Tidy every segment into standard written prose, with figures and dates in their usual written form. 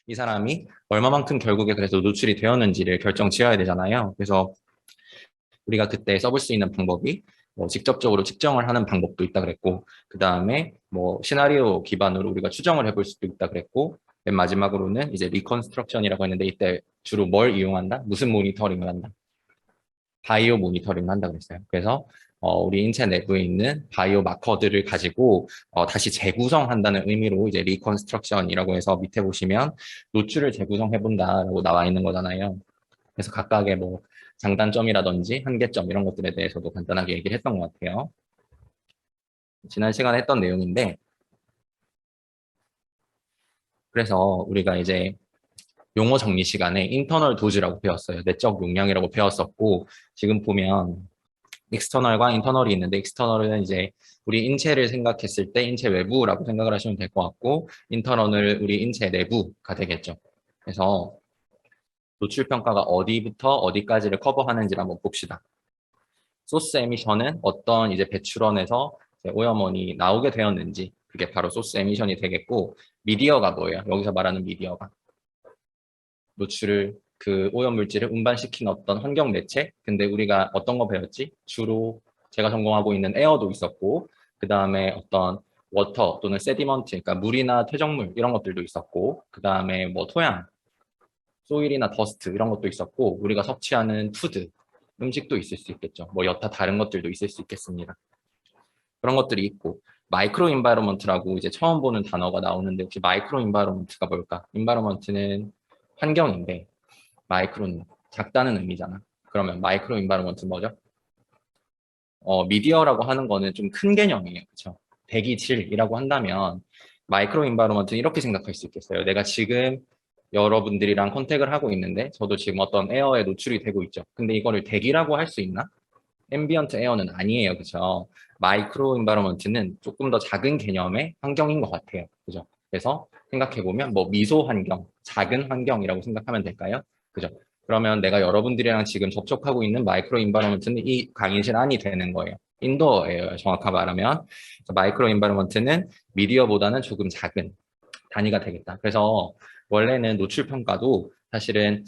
이 사람이 얼마만큼 결국에 그래서 노출이 되었는지를 결정 지어야 되잖아요. 그래서 우리가 그때 써볼 수 있는 방법이 뭐 직접적으로 측정을 하는 방법도 있다 그랬고, 그 다음에 뭐 시나리오 기반으로 우리가 추정을 해볼 수도 있다 그랬고, 맨 마지막으로는 이제 리컨스트럭션이라고 했는데, 이때 주로 뭘 이용한다? 무슨 모니터링을 한다? 바이오 모니터링을 한다 그랬어요. 그래서 우리 인체 내부에 있는 바이오 마커들을 가지고 다시 재구성한다는 의미로 이제 리컨스트럭션이라고 해서 밑에 보시면 노출을 재구성해 본다라고 나와 있는 거잖아요. 그래서 각각의 뭐 장단점이라든지 한계점 이런 것들에 대해서도 간단하게 얘기를 했던 것 같아요. 지난 시간에 했던 내용인데, 그래서 우리가 이제 용어 정리 시간에 인터널 도즈라고 배웠어요. 내적 용량이라고 배웠었고, 지금 보면 익스터널과 인터널이 있는데, 익스터널은 이제 우리 인체를 생각했을 때 인체 외부라고 생각을 하시면 될 것 같고, 인터널은 우리 인체 내부가 되겠죠. 그래서 노출 평가가 어디부터 어디까지를 커버하는지를 한번 봅시다. 소스 에미션은 어떤 이제 배출원에서 오염원이 나오게 되었는지, 그게 바로 소스 에미션이 되겠고, 미디어가 뭐예요? 여기서 말하는 미디어가 노출을, 그 오염물질을 운반시킨 어떤 환경 매체. 근데 우리가 어떤 거 배웠지? 주로 제가 전공하고 있는 에어도 있었고, 그 다음에 어떤 워터 또는 세디먼트, 그러니까 물이나 퇴적물 이런 것들도 있었고, 그 다음에 뭐 토양, 소일이나 더스트 이런 것도 있었고, 우리가 섭취하는 푸드, 음식도 있을 수 있겠죠. 뭐 여타 다른 것들도 있을 수 있겠습니다. 그런 것들이 있고, 마이크로 인바이러먼트라고 이제 처음 보는 단어가 나오는데, 혹시 마이크로 인바이러먼트가 뭘까? 인바이러먼트는 환경인데, 마이크로는 작다는 의미잖아. 그러면 마이크로 인바이러먼트 뭐죠? 미디어라고 하는 거는 좀 큰 개념이에요. 그렇죠? 대기질이라고 한다면 마이크로 인바이러먼트는 이렇게 생각할 수 있겠어요. 내가 지금 여러분들이랑 컨택을 하고 있는데, 저도 지금 어떤 에어에 노출이 되고 있죠. 근데 이거를 대기라고 할 수 있나? 앰비언트 에어는 아니에요. 그죠? 마이크로 인바이러먼트는 조금 더 작은 개념의 환경인 것 같아요. 그죠? 그래서 생각해보면 뭐 미소 환경, 작은 환경이라고 생각하면 될까요? 그죠? 그러면 내가 여러분들이랑 지금 접촉하고 있는 마이크로 인바이러먼트는 이 강의실 안이 되는 거예요. 인도어예요. 정확하게 말하면. 마이크로 인바이러먼트는 미디어보다는 조금 작은 단위가 되겠다. 그래서 원래는 노출 평가도 사실은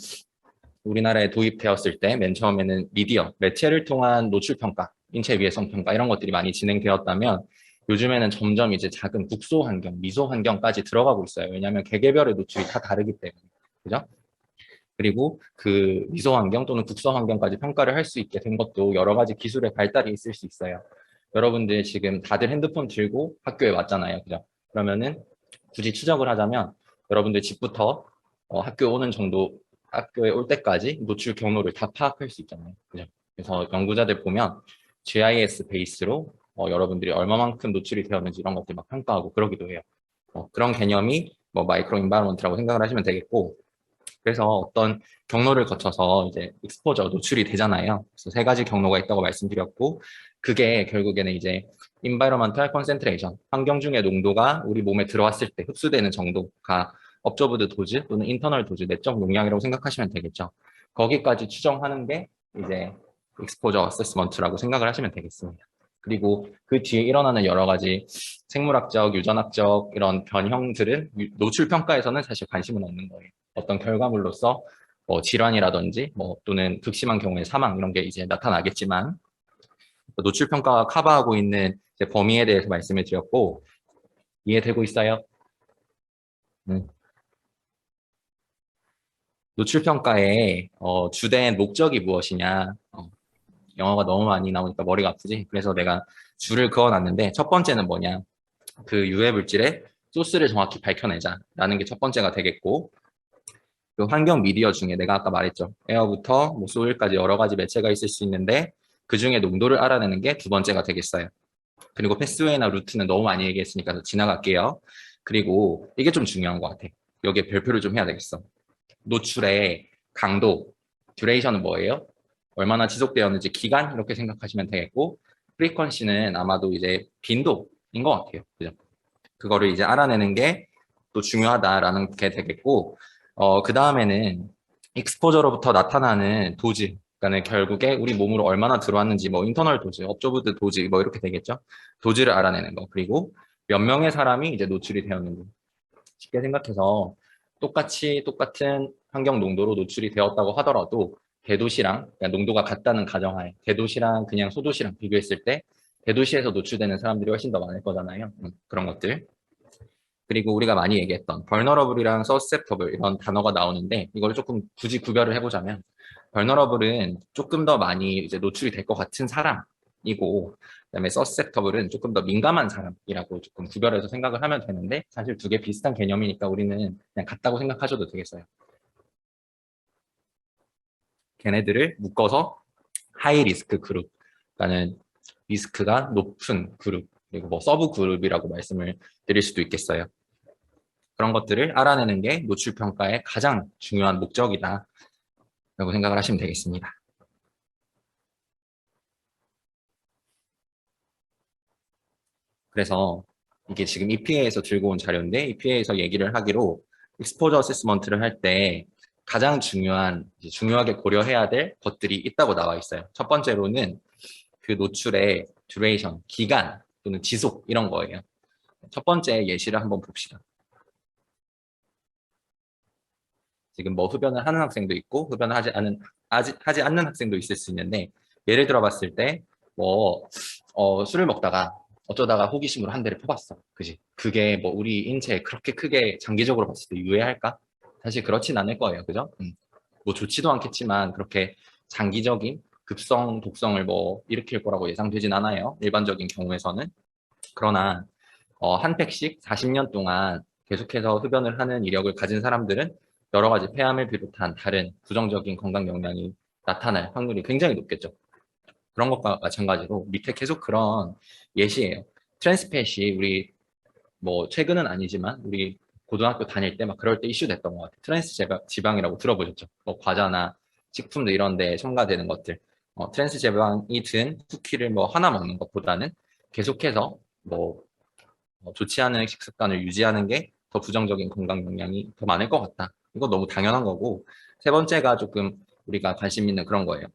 우리나라에 도입되었을 때 맨 처음에는 미디어, 매체를 통한 노출 평가, 인체 위해성 평가 이런 것들이 많이 진행되었다면, 요즘에는 점점 이제 작은 국소 환경, 미소 환경까지 들어가고 있어요. 왜냐하면 개개별의 노출이 다 다르기 때문에. 그죠? 그리고 그 미소 환경 또는 국소 환경까지 평가를 할 수 있게 된 것도 여러 가지 기술의 발달이 있을 수 있어요. 여러분들 지금 다들 핸드폰 들고 학교에 왔잖아요. 그죠? 그러면은 굳이 추적을 하자면 여러분들 집부터 학교 오는 정도, 학교에 올 때까지 노출 경로를 다 파악할 수 있잖아요. 그죠? 그래서 연구자들 보면 GIS 베이스로 여러분들이 얼마만큼 노출이 되었는지 이런 것들 막 평가하고 그러기도 해요. 그런 개념이 뭐 마이크로 인바이러먼트라고 생각을 하시면 되겠고, 그래서 어떤 경로를 거쳐서 이제 익스포저 노출이 되잖아요. 그래서 세 가지 경로가 있다고 말씀드렸고, 그게 결국에는 이제 environmental concentration, 환경 중의 농도가 우리 몸에 들어왔을 때 흡수되는 정도가 업저브드 도즈 또는 인터널 도즈, 내적 용량이라고 생각하시면 되겠죠. 거기까지 추정하는 게 이제 익스포저 어세스먼트라고 생각을 하시면 되겠습니다. 그리고 그 뒤에 일어나는 여러 가지 생물학적, 유전학적 이런 변형들은 노출 평가에서는 사실 관심은 없는 거예요. 어떤 결과물로서 뭐 질환이라든지 뭐 또는 극심한 경우에 사망 이런 게 이제 나타나겠지만, 노출 평가가 커버하고 있는 범위에 대해서 말씀을 드렸고, 이해되고 있어요? 음. 노출 평가의 주된 목적이 무엇이냐? 영어가 너무 많이 나오니까 머리가 아프지? 그래서 내가 줄을 그어놨는데, 첫 번째는 뭐냐? 그 유해 물질의 소스를 정확히 밝혀내자라는 게 첫 번째가 되겠고, 그 환경 미디어 중에 내가 아까 말했죠. 에어부터 뭐 소일까지 여러 가지 매체가 있을 수 있는데, 그 중에 농도를 알아내는 게 두 번째가 되겠어요. 그리고 패스웨이나 루트는 너무 많이 얘기했으니까 지나갈게요. 그리고 이게 좀 중요한 것 같아. 여기에 별표를 좀 해야 되겠어. 노출의 강도, 듀레이션은 뭐예요? 얼마나 지속되었는지 기간 이렇게 생각하시면 되겠고, 프리퀀시는 아마도 이제 빈도인 것 같아요. 그죠? 그거를 이제 알아내는 게 또 중요하다라는 게 되겠고, 그 다음에는 익스포저로부터 나타나는 도즈, 그러니까 결국에 우리 몸으로 얼마나 들어왔는지, 뭐 인터널 도즈, 업저브드 도즈 뭐 이렇게 되겠죠. 도즈를 알아내는 거. 그리고 몇 명의 사람이 이제 노출이 되었는지 쉽게 생각해서 똑같은 환경 농도로 노출이 되었다고 하더라도 대도시랑 그러니까 농도가 같다는 가정하에 대도시랑 그냥 소도시랑 비교했을 때 대도시에서 노출되는 사람들이 훨씬 더 많을 거잖아요. 그런 것들. 그리고 우리가 많이 얘기했던 vulnerable이랑 susceptible 이런 단어가 나오는데 이걸 조금 굳이 구별을 해보자면 vulnerable은 조금 더 많이 이제 노출이 될 것 같은 사람이고 그다음에 susceptible은 조금 더 민감한 사람이라고 조금 구별해서 생각을 하면 되는데 사실 두 개 비슷한 개념이니까 우리는 그냥 같다고 생각하셔도 되겠어요. 걔네들을 묶어서 하이 리스크 그룹, 그러니까는 리스크가 높은 그룹, 그리고 뭐 서브 그룹이라고 말씀을 드릴 수도 있겠어요. 그런 것들을 알아내는 게 노출 평가의 가장 중요한 목적이다 라고 생각을 하시면 되겠습니다. 그래서 이게 지금 EPA에서 들고 온 자료인데 EPA에서 얘기를 하기로 익스포저 어세스먼트를 할 때 가장 중요하게 고려해야 될 것들이 있다고 나와 있어요. 첫 번째로는 그 노출의 듀레이션, 기간 또는 지속 이런 거예요. 첫 번째 예시를 한번 봅시다. 지금 뭐 흡연을 하는 학생도 있고 흡연을 하지 않는 학생도 있을 수 있는데 예를 들어 봤을 때 뭐 술을 먹다가 어쩌다가 호기심으로 한 대를 펴봤어. 그지? 그게 뭐 우리 인체에 그렇게 크게 장기적으로 봤을 때 유해할까? 사실 그렇진 않을 거예요. 그죠? 뭐 좋지도 않겠지만 그렇게 장기적인 급성 독성을 뭐 일으킬 거라고 예상되진 않아요. 일반적인 경우에서는. 그러나 한 팩씩 40년 동안 계속해서 흡연을 하는 이력을 가진 사람들은 여러 가지 폐암을 비롯한 다른 부정적인 건강 영향이 나타날 확률이 굉장히 높겠죠. 그런 것과 마찬가지로 밑에 계속 그런 예시예요. 트랜스팻이 우리 뭐 최근은 아니지만 우리 고등학교 다닐 때 막 그럴 때 이슈 됐던 것 같아요. 트랜스 지방이라고 들어보셨죠? 뭐 과자나 식품도 이런 데 첨가되는 것들. 트랜스 지방이 든 쿠키를 뭐 하나 먹는 것보다는 계속해서 뭐 좋지 않은 식습관을 유지하는 게 더 부정적인 건강 영향이 더 많을 것 같다. 이거 너무 당연한 거고 세 번째가 조금 우리가 관심 있는 그런 거예요.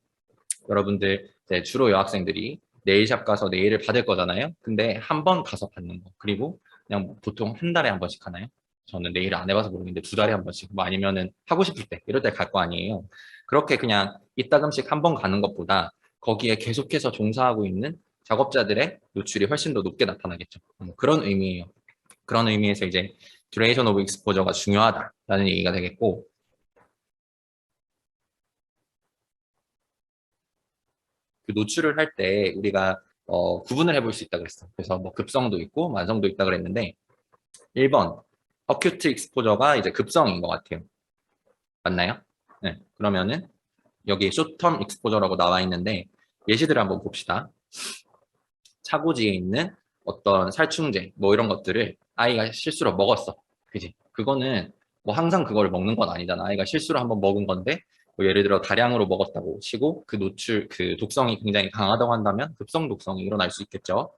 여러분들 주로 여학생들이 네일샵 가서 네일을 받을 거잖아요. 근데 한 번 가서 받는 거 그리고 그냥 보통 한 달에 한 번씩 하나요? 저는 네일을 안 해봐서 모르겠는데 두 달에 한 번씩 뭐 아니면은 하고 싶을 때 이럴 때 갈 거 아니에요. 그렇게 그냥 이따금씩 한 번 가는 것보다 거기에 계속해서 종사하고 있는 작업자들의 노출이 훨씬 더 높게 나타나겠죠. 그런 의미예요. 그런 의미에서 이제 듀레이션 오브 익스포저가 중요하다라는 얘기가 되겠고 그 노출을 할 때 우리가 구분을 해볼 수 있다 그랬어. 그래서 뭐 급성도 있고 만성도 있다 그랬는데 1번 어큐트 익스포저가 이제 급성인 것 같아요. 맞나요? 네. 그러면은 여기 쇼텀 익스포저라고 나와 있는데 예시들을 한번 봅시다. 차고지에 있는 어떤 살충제 뭐 이런 것들을 아이가 실수로 먹었어. 그지? 그거는 뭐 항상 그걸 먹는 건 아니잖아. 아이가 실수로 한번 먹은 건데 뭐 예를 들어 다량으로 먹었다고 치고 그 노출 그 독성이 굉장히 강하다고 한다면 급성 독성이 일어날 수 있겠죠.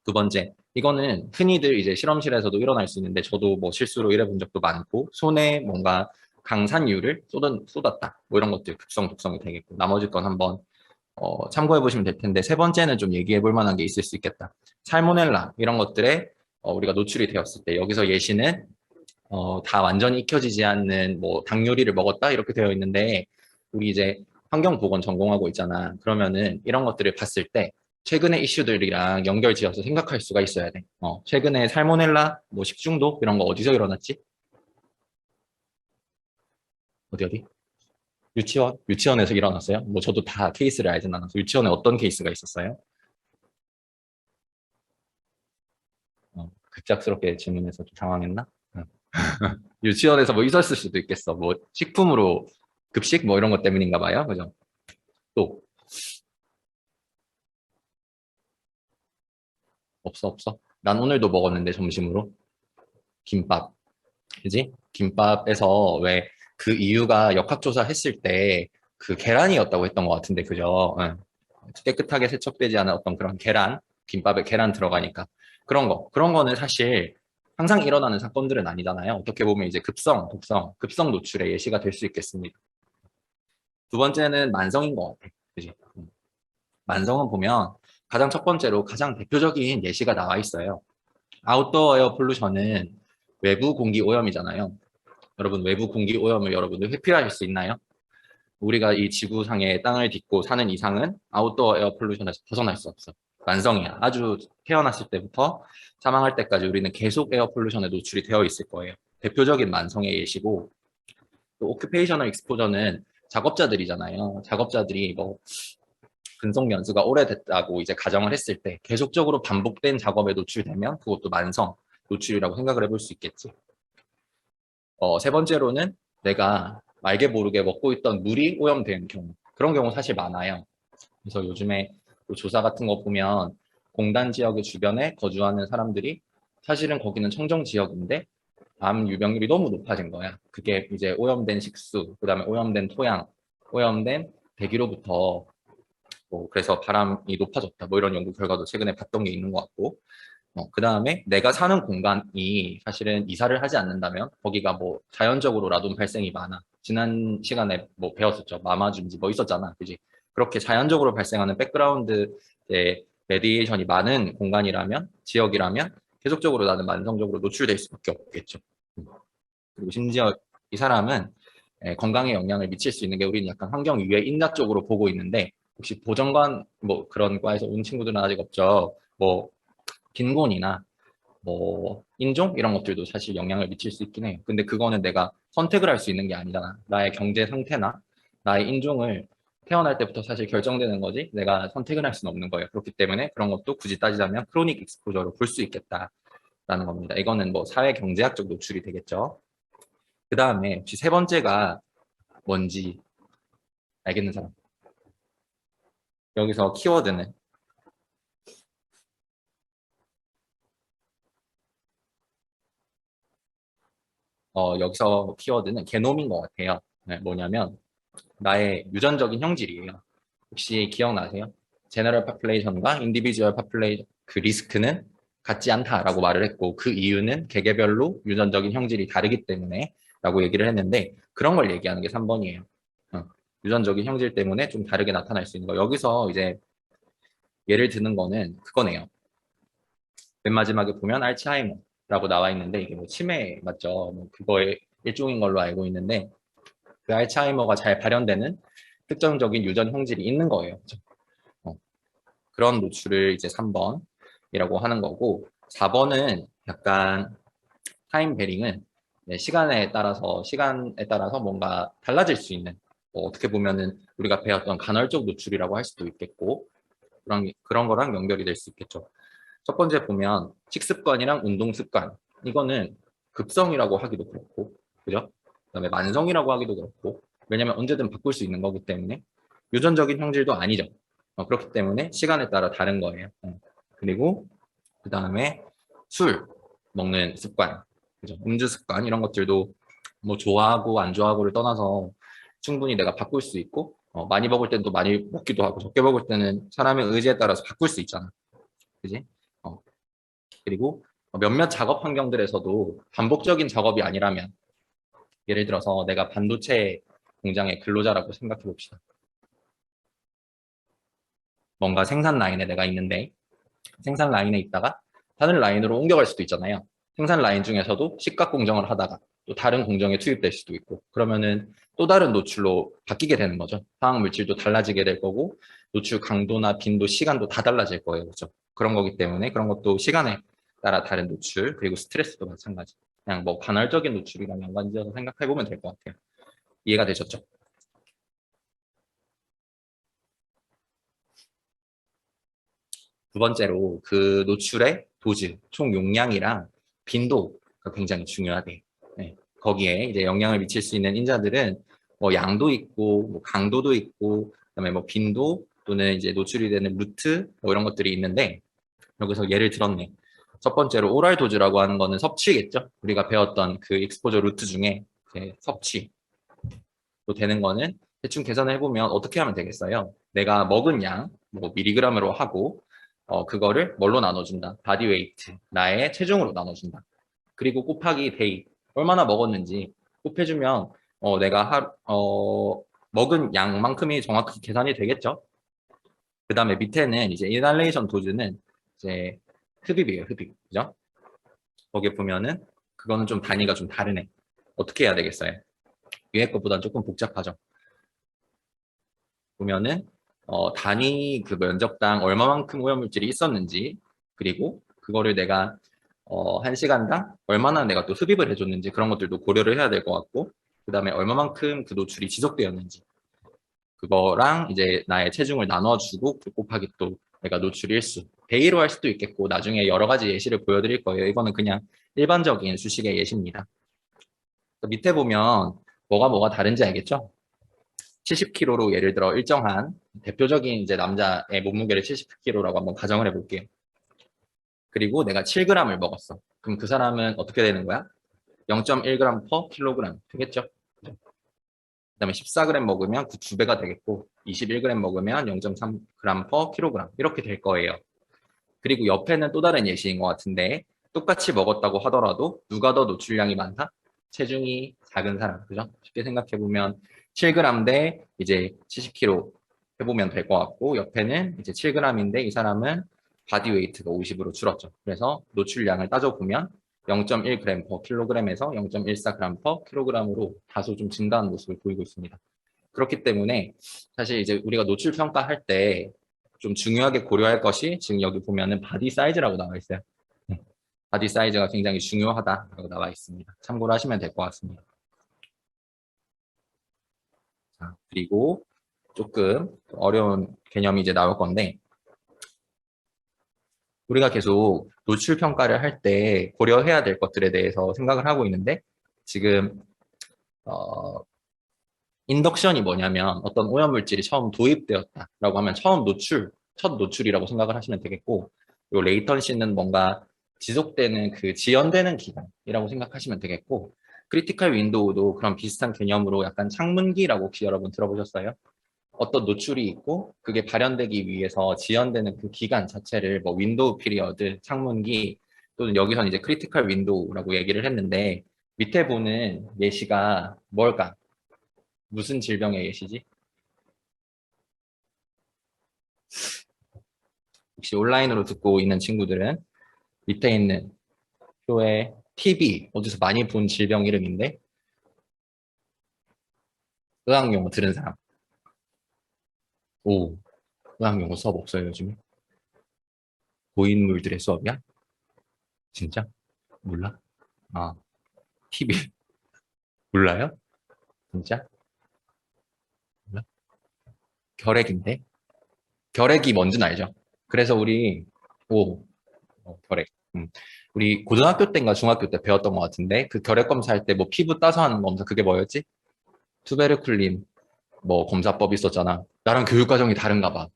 두 번째, 이거는 흔히들 이제 실험실에서도 일어날 수 있는데 저도 뭐 실수로 일해본 적도 많고 손에 뭔가 강산유를 쏟았다 뭐 이런 것들 급성 독성이 되겠고 나머지 건 한번 참고해 보시면 될 텐데 세 번째는 좀 얘기해 볼 만한 게 있을 수 있겠다. 살모넬라 이런 것들에 우리가 노출이 되었을 때 여기서 예시는 다 완전히 익혀지지 않는 뭐 닭 요리를 먹었다 이렇게 되어 있는데 우리 이제 환경보건 전공하고 있잖아. 그러면은 이런 것들을 봤을 때 최근의 이슈들이랑 연결지어서 생각할 수가 있어야 돼. 최근에 살모넬라, 뭐 식중독 이런 거 어디서 일어났지? 어디? 유치원? 유치원에서 일어났어요? 뭐 저도 다 케이스를 알진 않아서 유치원에 어떤 케이스가 있었어요? 급작스럽게 질문해서 좀 당황했나? 응. 유치원에서 뭐 있었을 수도 있겠어. 뭐 식품으로 급식 뭐 이런 것 때문인가 봐요. 그죠? 또 없어. 난 오늘도 먹었는데 점심으로 김밥. 그지? 김밥에서 왜 그 이유가 역학조사 했을 때 그 계란이었다고 했던 것 같은데 그죠? 응. 깨끗하게 세척되지 않은 어떤 그런 계란, 김밥에 계란 들어가니까 그런 거는 사실 항상 일어나는 사건들은 아니잖아요. 어떻게 보면 이제 급성 노출의 예시가 될 수 있겠습니다. 두 번째는 만성인 것 같아. 그지? 만성은 보면 가장 첫 번째로 가장 대표적인 예시가 나와 있어요. 아웃도어 에어 폴루션은 외부 공기 오염이잖아요. 여러분 외부 공기 오염을 여러분들 회피하실 수 있나요? 우리가 이 지구상의 땅을 딛고 사는 이상은 아웃도어 에어 pollution에서 벗어날 수 없어. 만성이야. 아주 태어났을 때부터 사망할 때까지 우리는 계속 에어 pollution에 노출이 되어 있을 거예요. 대표적인 만성의 예시고, 또 오큐페이셔널 익스포저는 작업자들이잖아요. 작업자들이 뭐 근속 연수가 오래됐다고 이제 가정을 했을 때 계속적으로 반복된 작업에 노출되면 그것도 만성 노출이라고 생각을 해볼 수 있겠지. 세 번째로는 내가 알게 모르게 먹고 있던 물이 오염된 경우, 그런 경우 사실 많아요. 그래서 요즘에 또 조사 같은 거 보면 공단 지역의 주변에 거주하는 사람들이 사실은 거기는 청정 지역인데 암 유병률이 너무 높아진 거야. 그게 이제 오염된 식수, 그다음에 오염된 토양, 오염된 대기로부터 뭐 그래서 바람이 높아졌다. 뭐 이런 연구 결과도 최근에 봤던 게 있는 것 같고, 그다음에 내가 사는 공간이 사실은 이사를 하지 않는다면 거기가 뭐 자연적으로 라돈 발생이 많아. 지난 시간에 뭐 배웠었죠. 마마준지 뭐 있었잖아. 그지? 그렇게 자연적으로 발생하는 백그라운드의 레디에이션이 많은 공간이라면, 지역이라면 계속적으로 나는 만성적으로 노출될 수밖에 없겠죠. 그리고 심지어 이 사람은 건강에 영향을 미칠 수 있는 게 우리는 약간 환경 위해 인자 쪽으로 보고 있는데, 혹시 보정관 뭐 그런 과에서 온 친구들은 아직 없죠. 뭐 빈곤이나 뭐 인종 이런 것들도 사실 영향을 미칠 수 있긴 해요. 근데 그거는 내가 선택을 할 수 있는 게 아니잖아. 나의 경제 상태나 나의 인종을 태어날 때부터 사실 결정되는 거지 내가 선택을 할 수는 없는 거예요. 그렇기 때문에 그런 것도 굳이 따지자면 크로닉 익스포저로 볼 수 있겠다라는 겁니다. 이거는 뭐 사회 경제학적 노출이 되겠죠. 그 다음에 혹시 세 번째가 뭔지 알겠는 사람? 여기서 키워드는 여기서 키워드는 게놈인 것 같아요. 네, 뭐냐면 나의 유전적인 형질이에요. 혹시 기억나세요? 제너럴 파퓰레이션과 인디비주얼 파퓰레이션 그 리스크는 같지 않다라고 말을 했고, 그 이유는 개개별로 유전적인 형질이 다르기 때문에 라고 얘기를 했는데, 그런 걸 얘기하는 게 3번이에요. 유전적인 형질 때문에 좀 다르게 나타날 수 있는 거. 여기서 이제 예를 드는 거는 그거네요. 맨 마지막에 보면 알츠하이머라고 나와 있는데, 이게 뭐 치매 맞죠? 뭐 그거의 일종인 걸로 알고 있는데, 그 알츠하이머가 잘 발현되는 특정적인 유전 형질이 있는 거예요. 어, 그런 노출을 이제 3번이라고 하는 거고, 4번은 약간 타임 베링은 시간에 따라서 뭔가 달라질 수 있는, 뭐 어떻게 보면은 우리가 배웠던 간헐적 노출이라고 할 수도 있겠고, 그런 거랑 연결이 될 수 있겠죠. 첫 번째 보면 식습관이랑 운동 습관, 이거는 급성이라고 하기도 그렇고, 그죠? 그다음에 만성이라고 하기도 그렇고, 왜냐면 언제든 바꿀 수 있는 거기 때문에 유전적인 형질도 아니죠. 그렇기 때문에 시간에 따라 다른 거예요. 그리고 그다음에 술 먹는 습관, 그죠? 음주 습관 이런 것들도 뭐 좋아하고 안 좋아하고를 떠나서 충분히 내가 바꿀 수 있고, 많이 먹을 때는 또 많이 먹기도 하고 적게 먹을 때는 사람의 의지에 따라서 바꿀 수 있잖아. 그지? 어, 그리고 몇몇 작업 환경들에서도 반복적인 작업이 아니라면, 예를 들어서 내가 반도체 공장의 근로자라고 생각해 봅시다. 뭔가 생산 라인에 내가 있는데 생산 라인에 있다가 다른 라인으로 옮겨갈 수도 있잖아요. 생산 라인 중에서도 식각 공정을 하다가 또 다른 공정에 투입될 수도 있고, 그러면은 또 다른 노출로 바뀌게 되는 거죠. 화학 물질도 달라지게 될 거고, 노출 강도나 빈도, 시간도 다 달라질 거예요. 그렇죠? 그런 거기 때문에 그런 것도 시간에 따라 다른 노출, 그리고 스트레스도 마찬가지. 그냥 뭐 간헐적인 노출이랑 연관지어서 생각해 보면 될 것 같아요. 이해가 되셨죠? 두 번째로 그 노출의 도즈, 총 용량이랑 빈도가 굉장히 중요하대. 네. 거기에 이제 영향을 미칠 수 있는 인자들은 뭐 양도 있고, 뭐 강도도 있고, 그다음에 뭐 빈도 또는 이제 노출이 되는 루트 뭐 이런 것들이 있는데, 여기서 예를 들었네. 첫 번째로 오랄 도즈라고 하는 거는 섭취겠죠. 우리가 배웠던 그 익스포저 루트 중에 이제 섭취. 또 되는 거는 대충 계산을 해보면 어떻게 하면 되겠어요? 내가 먹은 양, 뭐 미리그램으로 하고, 그거를 뭘로 나눠준다? 바디 웨이트, 나의 체중으로 나눠준다. 그리고 곱하기 데이, 얼마나 먹었는지 곱해주면, 내가 먹은 양만큼이 정확히 계산이 되겠죠? 그 다음에 밑에는 이제 인할레이션 도즈는 이제 흡입이에요, 흡입. 그죠? 거기에 보면은 그거는 좀 단위가 좀 다르네. 어떻게 해야 되겠어요? 위에 것보다는 조금 복잡하죠. 보면은 단위 그 면적당 얼마만큼 오염물질이 있었는지, 그리고 그거를 내가 1시간당 얼마나 내가 또 흡입을 해줬는지 그런 것들도 고려를 해야 될 것 같고, 그 다음에 얼마만큼 그 노출이 지속되었는지 그거랑 이제 나의 체중을 나눠주고 곱하기 또 내가 노출 일수 베이로 할 수도 있겠고, 나중에 여러 가지 예시를 보여드릴 거예요. 이거는 그냥 일반적인 수식의 예시입니다. 밑에 보면 뭐가 다른지 알겠죠? 70kg로 예를 들어 일정한 대표적인 이제 남자의 몸무게를 70kg라고 한번 가정을 해볼게요. 그리고 내가 7g을 먹었어. 그럼 그 사람은 어떻게 되는 거야? 0.1g per kg 되겠죠? 그 다음에 14g 먹으면 그 2배가 되겠고, 21g 먹으면 0.3g per kg 이렇게 될 거예요. 그리고 옆에는 또 다른 예시인 것 같은데, 똑같이 먹었다고 하더라도 누가 더 노출량이 많다? 체중이 작은 사람, 그죠? 쉽게 생각해보면 7g 대 이제 70kg 해보면 될 것 같고, 옆에는 이제 7g인데 이 사람은 바디 웨이트가 50으로 줄었죠. 그래서 노출량을 따져보면 0.1g per kg에서 0.14g per kg으로 다소 좀 증가한 모습을 보이고 있습니다. 그렇기 때문에 사실 이제 우리가 노출 평가할 때 좀 중요하게 고려할 것이 지금 여기 보면은 바디 사이즈라고 나와 있어요. 바디 사이즈가 굉장히 중요하다라고 나와 있습니다. 참고로 하시면 될 것 같습니다. 자, 그리고 조금 어려운 개념이 이제 나올 건데, 우리가 계속 노출 평가를 할 때 고려해야 될 것들에 대해서 생각을 하고 있는데, 지금 인덕션이 뭐냐면 어떤 오염물질이 처음 도입되었다라고 하면 첫 노출이라고 생각을 하시면 되겠고, 그리고 레이턴시는 뭔가 지속되는 그 지연되는 기간이라고 생각하시면 되겠고, 크리티컬 윈도우도 그런 비슷한 개념으로 약간 창문기라고 혹시 여러분 들어보셨어요? 어떤 노출이 있고 그게 발현되기 위해서 지연되는 그 기간 자체를 뭐 윈도우 피리어드, 창문기, 또는 여기서는 이제 크리티컬 윈도우라고 얘기를 했는데, 밑에 보는 예시가 뭘까? 무슨 질병의 예시지? 혹시 온라인으로 듣고 있는 친구들은 밑에 있는 표에 TB, 어디서 많이 본 질병 이름인데, 의학용어 들은 사람? 오, 의학용어 수업 없어요 요즘에? 고인물들의 수업이야? 진짜? 몰라? 아, TB 몰라요? 진짜? 몰라? 결핵인데? 결핵이 뭔지는 알죠? 그래서 우리 오, 결핵. 우리 고등학교 때인가 중학교 때 배웠던 것 같은데, 그 결핵 검사할 때 뭐 피부 따서 하는 검사 그게 뭐였지? 투베르클린 뭐 검사법 있었잖아. 나랑 교육 과정이 다른가 봐.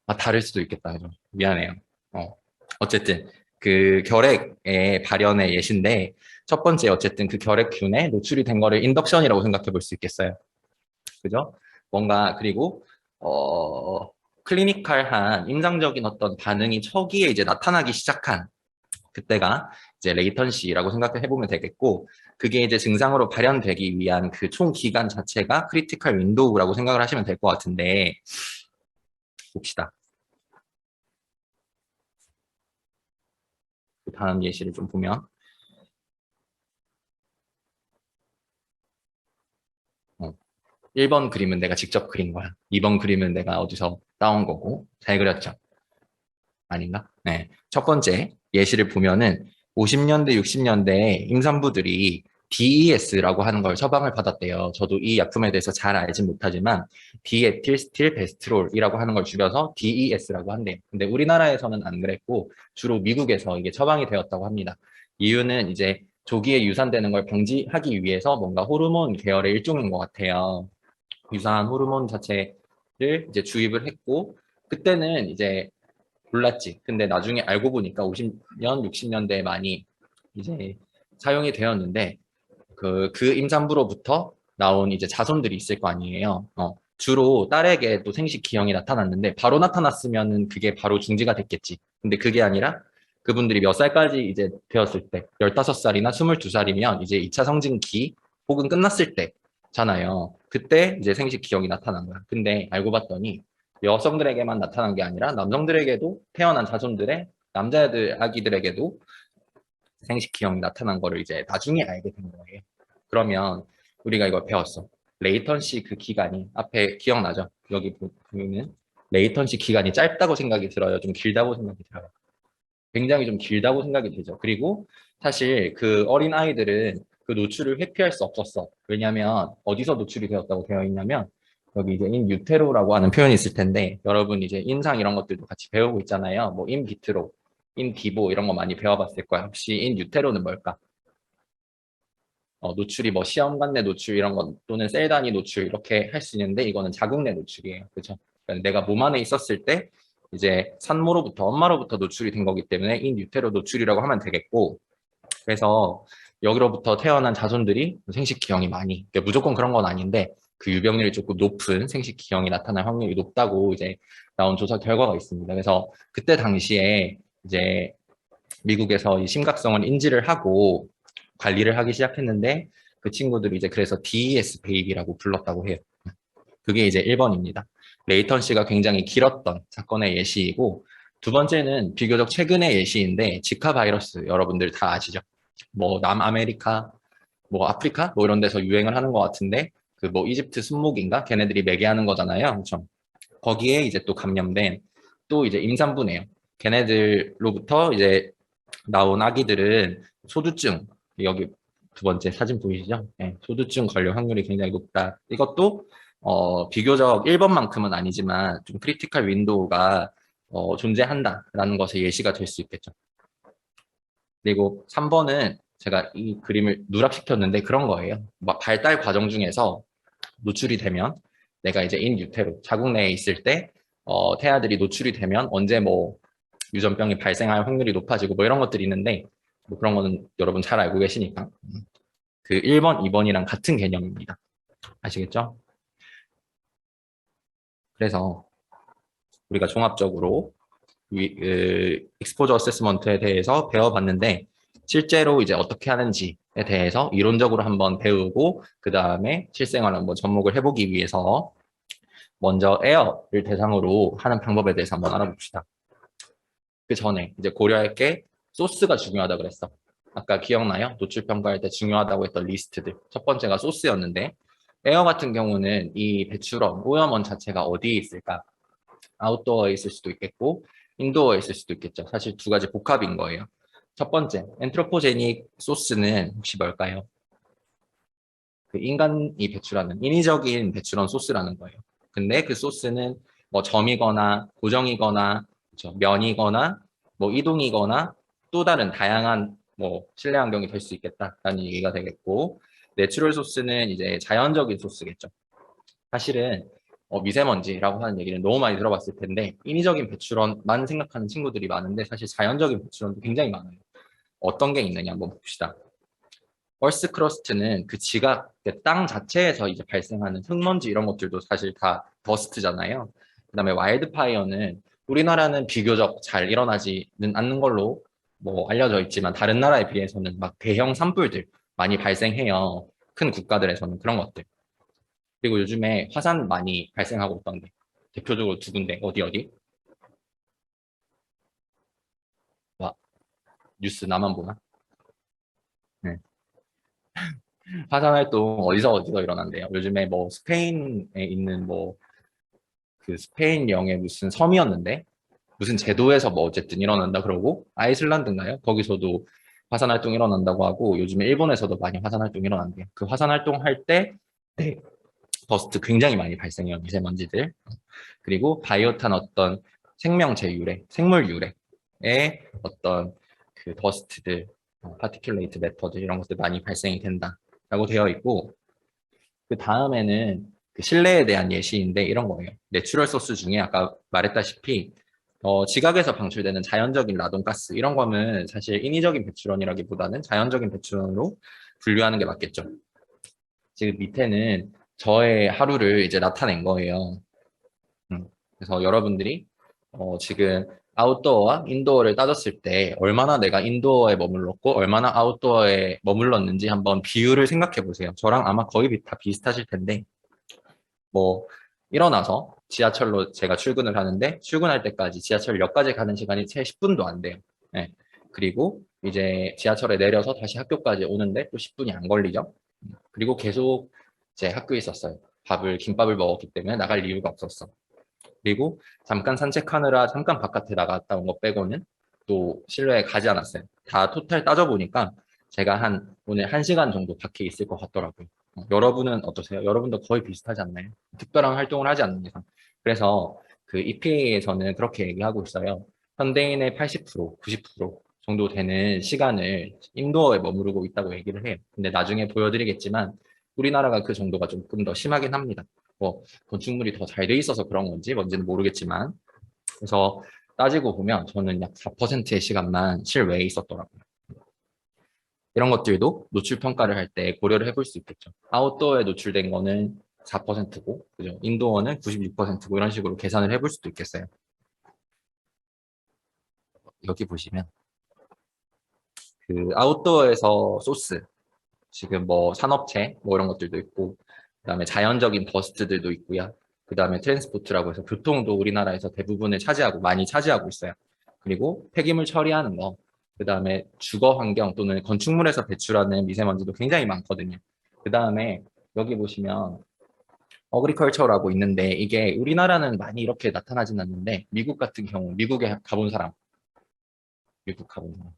아, 다를 수도 있겠다. 좀 미안해요. 어쨌든 그 결핵의 발현의 예시인데, 첫 번째 어쨌든 그 결핵균에 노출이 된 거를 인덕션이라고 생각해 볼 수 있겠어요. 그죠? 뭔가 그리고 클리니컬한 임상적인 어떤 반응이 초기에 이제 나타나기 시작한 그때가 이제 레이턴시라고 생각해 보면 되겠고, 그게 이제 증상으로 발현되기 위한 그 총 기간 자체가 크리티컬 윈도우라고 생각을 하시면 될 것 같은데, 봅시다. 그 다음 예시를 좀 보면 1번 그림은 내가 직접 그린 거야. 2번 그림은 내가 어디서 따온 거고. 잘 그렸죠? 아닌가? 네. 첫 번째 예시를 보면은 50년대, 60년대에 임산부들이 DES라고 하는 걸 처방을 받았대요. 저도 이 약품에 대해서 잘 알진 못하지만 디에틸스틸 베스트롤이라고 하는 걸 줄여서 DES라고 한대요. 근데 우리나라에서는 안 그랬고 주로 미국에서 이게 처방이 되었다고 합니다. 이유는 이제 조기에 유산되는 걸 방지하기 위해서 뭔가 호르몬 계열의 일종인 것 같아요. 유사한 호르몬 자체를 이제 주입을 했고, 그때는 이제 몰랐지. 근데 나중에 알고 보니까 50년, 60년대에 많이 이제 사용이 되었는데, 그 임산부로부터 나온 이제 자손들이 있을 거 아니에요. 주로 딸에게 또 생식 기형이 나타났는데, 바로 나타났으면은 그게 바로 중지가 됐겠지. 근데 그게 아니라 그분들이 몇 살까지 이제 되었을 때, 15살이나 22살이면 이제 2차 성징기 혹은 끝났을 때잖아요. 그때 이제 생식 기형이 나타난 거야. 근데 알고 봤더니 여성들에게만 나타난 게 아니라 남성들에게도, 태어난 자손들의 남자애들 아기들에게도 생식기형이 나타난 거를 이제 나중에 알게 된 거예요. 그러면 우리가 이걸 배웠어. 레이턴시 그 기간이 앞에 기억나죠? 여기 보면 레이턴시 기간이 짧다고 생각이 들어요? 좀 길다고 생각이 들어요? 굉장히 좀 길다고 생각이 되죠. 그리고 사실 그 어린 아이들은 그 노출을 회피할 수 없었어. 왜냐하면 어디서 노출이 되었다고 되어 있냐면 여기 이제 인 유테로라고 하는 표현이 있을 텐데 여러분 이제 인상 이런 것들도 같이 배우고 있잖아요. 뭐 인 비트로, 인 비보 이런 거 많이 배워봤을 거야. 혹시 인 유테로는 뭘까? 노출이 뭐 시험관 내 노출 이런 거 또는 셀 단위 노출 이렇게 할 수 있는데 이거는 자궁 내 노출이에요. 그렇죠? 그러니까 내가 몸 안에 있었을 때 이제 산모로부터 엄마로부터 노출이 된 거기 때문에 인 유테로 노출이라고 하면 되겠고 그래서 여기로부터 태어난 자손들이 생식기형이 많이 그러니까 무조건 그런 건 아닌데 그 유병률이 조금 높은 생식기형이 나타날 확률이 높다고 이제 나온 조사 결과가 있습니다. 그래서 그때 당시에 이제 미국에서 이 심각성을 인지를 하고 관리를 하기 시작했는데 그 친구들이 이제 그래서 DES 베이비라고 불렀다고 해요. 그게 이제 1번입니다. 레이턴시가 굉장히 길었던 사건의 예시이고 두 번째는 비교적 최근의 예시인데 지카 바이러스 여러분들 다 아시죠? 뭐 남아메리카, 뭐 아프리카 뭐 이런 데서 유행을 하는 것 같은데 그 뭐 이집트 순목인가 걔네들이 매개하는 거잖아요. 그렇죠? 거기에 이제 또 감염된 또 이제 임산부네요. 걔네들로부터 이제 나온 아기들은 소두증 여기 두 번째 사진 보이시죠? 네, 소두증 걸릴 확률이 굉장히 높다. 이것도 비교적 1번만큼은 아니지만 좀 크리티컬 윈도우가 존재한다라는 것에 예시가 될 수 있겠죠. 그리고 3번은 제가 이 그림을 누락시켰는데 그런 거예요. 발달 과정 중에서 노출이 되면 내가 이제 인 유테로 자궁 내에 있을 때 태아들이 노출이 되면 언제 뭐 유전병이 발생할 확률이 높아지고 뭐 이런 것들이 있는데 뭐 그런 거는 여러분 잘 알고 계시니까 그 1번, 2번이랑 같은 개념입니다. 아시겠죠? 그래서 우리가 종합적으로 익스포저 어세스먼트에 대해서 배워봤는데 실제로 이제 어떻게 하는지에 대해서 이론적으로 한번 배우고 그 다음에 실생활 한번 접목을 해보기 위해서 먼저 에어를 대상으로 하는 방법에 대해서 한번 알아봅시다. 그 전에 이제 고려할 게 소스가 중요하다 그랬어. 아까 기억나요? 노출 평가할 때 중요하다고 했던 리스트들. 첫 번째가 소스였는데 에어 같은 경우는 이 배출원, 오염원 자체가 어디에 있을까? 아웃도어에 있을 수도 있겠고 인도어에 있을 수도 있겠죠. 사실 두 가지 복합인 거예요. 첫 번째, 엔트로포제닉 소스는 혹시 뭘까요? 그 인간이 배출하는 인위적인 배출원 소스라는 거예요. 근데 그 소스는 뭐 점이거나 고정이거나 그렇죠? 면이거나 뭐 이동이거나 또 다른 다양한 뭐 실내 환경이 될 수 있겠다라는 얘기가 되겠고 내추럴 소스는 이제 자연적인 소스겠죠. 사실은 미세먼지라고 하는 얘기는 너무 많이 들어봤을 텐데 인위적인 배출원만 생각하는 친구들이 많은데 사실 자연적인 배출원도 굉장히 많아요. 어떤 게 있느냐 한번 봅시다. 얼스 크러스트는 그 지각, 땅 자체에서 이제 발생하는 흙먼지 이런 것들도 사실 다 더스트잖아요. 그다음에 와일드 파이어는 우리나라는 비교적 잘 일어나지는 않는 걸로 뭐 알려져 있지만 다른 나라에 비해서는 막 대형 산불들 많이 발생해요. 큰 국가들에서는 그런 것들. 그리고 요즘에 화산 많이 발생하고 있던데 대표적으로 두 군데 어디? 와, 뉴스 나만 보나? 네. 화산 활동 어디서 일어난대요. 요즘에 뭐 스페인에 있는 뭐 그 스페인령의 무슨 섬이었는데 무슨 제도에서 뭐 어쨌든 일어난다 그러고 아이슬란드인가요? 거기서도 화산 활동 일어난다고 하고 요즘에 일본에서도 많이 화산 활동 일어난대요. 그 화산 활동할 때 네, 더스트 굉장히 많이 발생해요. 미세먼지들. 그리고 바이오탄 어떤 생명체 유래, 생물 유래의 어떤 그 더스트들, 파티큘레이트 매터들 이런 것들 많이 발생이 된다라고 되어 있고 그 다음에는 그 실내에 대한 예시인데 이런 거예요. 내추럴 소스 중에 아까 말했다시피 지각에서 방출되는 자연적인 라돈가스 이런 거는 사실 인위적인 배출원이라기보다는 자연적인 배출원으로 분류하는 게 맞겠죠. 지금 밑에는 저의 하루를 이제 나타낸 거예요. 그래서 여러분들이 지금 아웃도어와 인도어를 따졌을 때 얼마나 내가 인도어에 머물렀고 얼마나 아웃도어에 머물렀는지 한번 비율을 생각해 보세요. 저랑 아마 거의 다 비슷하실 텐데 뭐 일어나서 지하철로 제가 출근을 하는데 출근할 때까지 지하철역까지 가는 시간이 채 10분도 안 돼요. 네. 그리고 이제 지하철에 내려서 다시 학교까지 오는데 또 10분이 안 걸리죠. 그리고 계속 이제 학교에 있었어요. 김밥을 먹었기 때문에 나갈 이유가 없었어. 그리고 잠깐 산책하느라 잠깐 바깥에 나갔다 온 거 빼고는 또 실내에 가지 않았어요. 다 토탈 따져보니까 제가 오늘 1시간 정도 밖에 있을 것 같더라고요. 여러분은 어떠세요? 여러분도 거의 비슷하지 않나요? 특별한 활동을 하지 않는 이상. 그래서 그 EPA에서는 그렇게 얘기하고 있어요. 현대인의 80%, 90% 정도 되는 시간을 인도어에 머무르고 있다고 얘기를 해요. 근데 나중에 보여드리겠지만 우리나라가 그 정도가 조금 더 심하긴 합니다. 뭐 건축물이 더 잘 돼 있어서 그런 건지 뭔지는 모르겠지만 그래서 따지고 보면 저는 약 4%의 시간만 실외에 있었더라고요. 이런 것들도 노출 평가를 할 때 고려를 해볼 수 있겠죠. 아웃도어에 노출된 거는 4%고, 그죠? 인도어는 96%고 이런 식으로 계산을 해볼 수도 있겠어요. 여기 보시면 그 아웃도어에서 소스, 지금 뭐 산업체 뭐 이런 것들도 있고, 그다음에 자연적인 더스트들도 있고요. 그다음에 트랜스포트라고 해서 교통도 우리나라에서 대부분을 많이 차지하고 있어요. 그리고 폐기물 처리하는 거, 그다음에 주거 환경 또는 건축물에서 배출하는 미세먼지도 굉장히 많거든요. 그다음에 여기 보시면 어그리컬처라고 있는데 이게 우리나라는 많이 이렇게 나타나진 않는데 미국 같은 경우 미국에 가본 사람, 미국 가본 사람.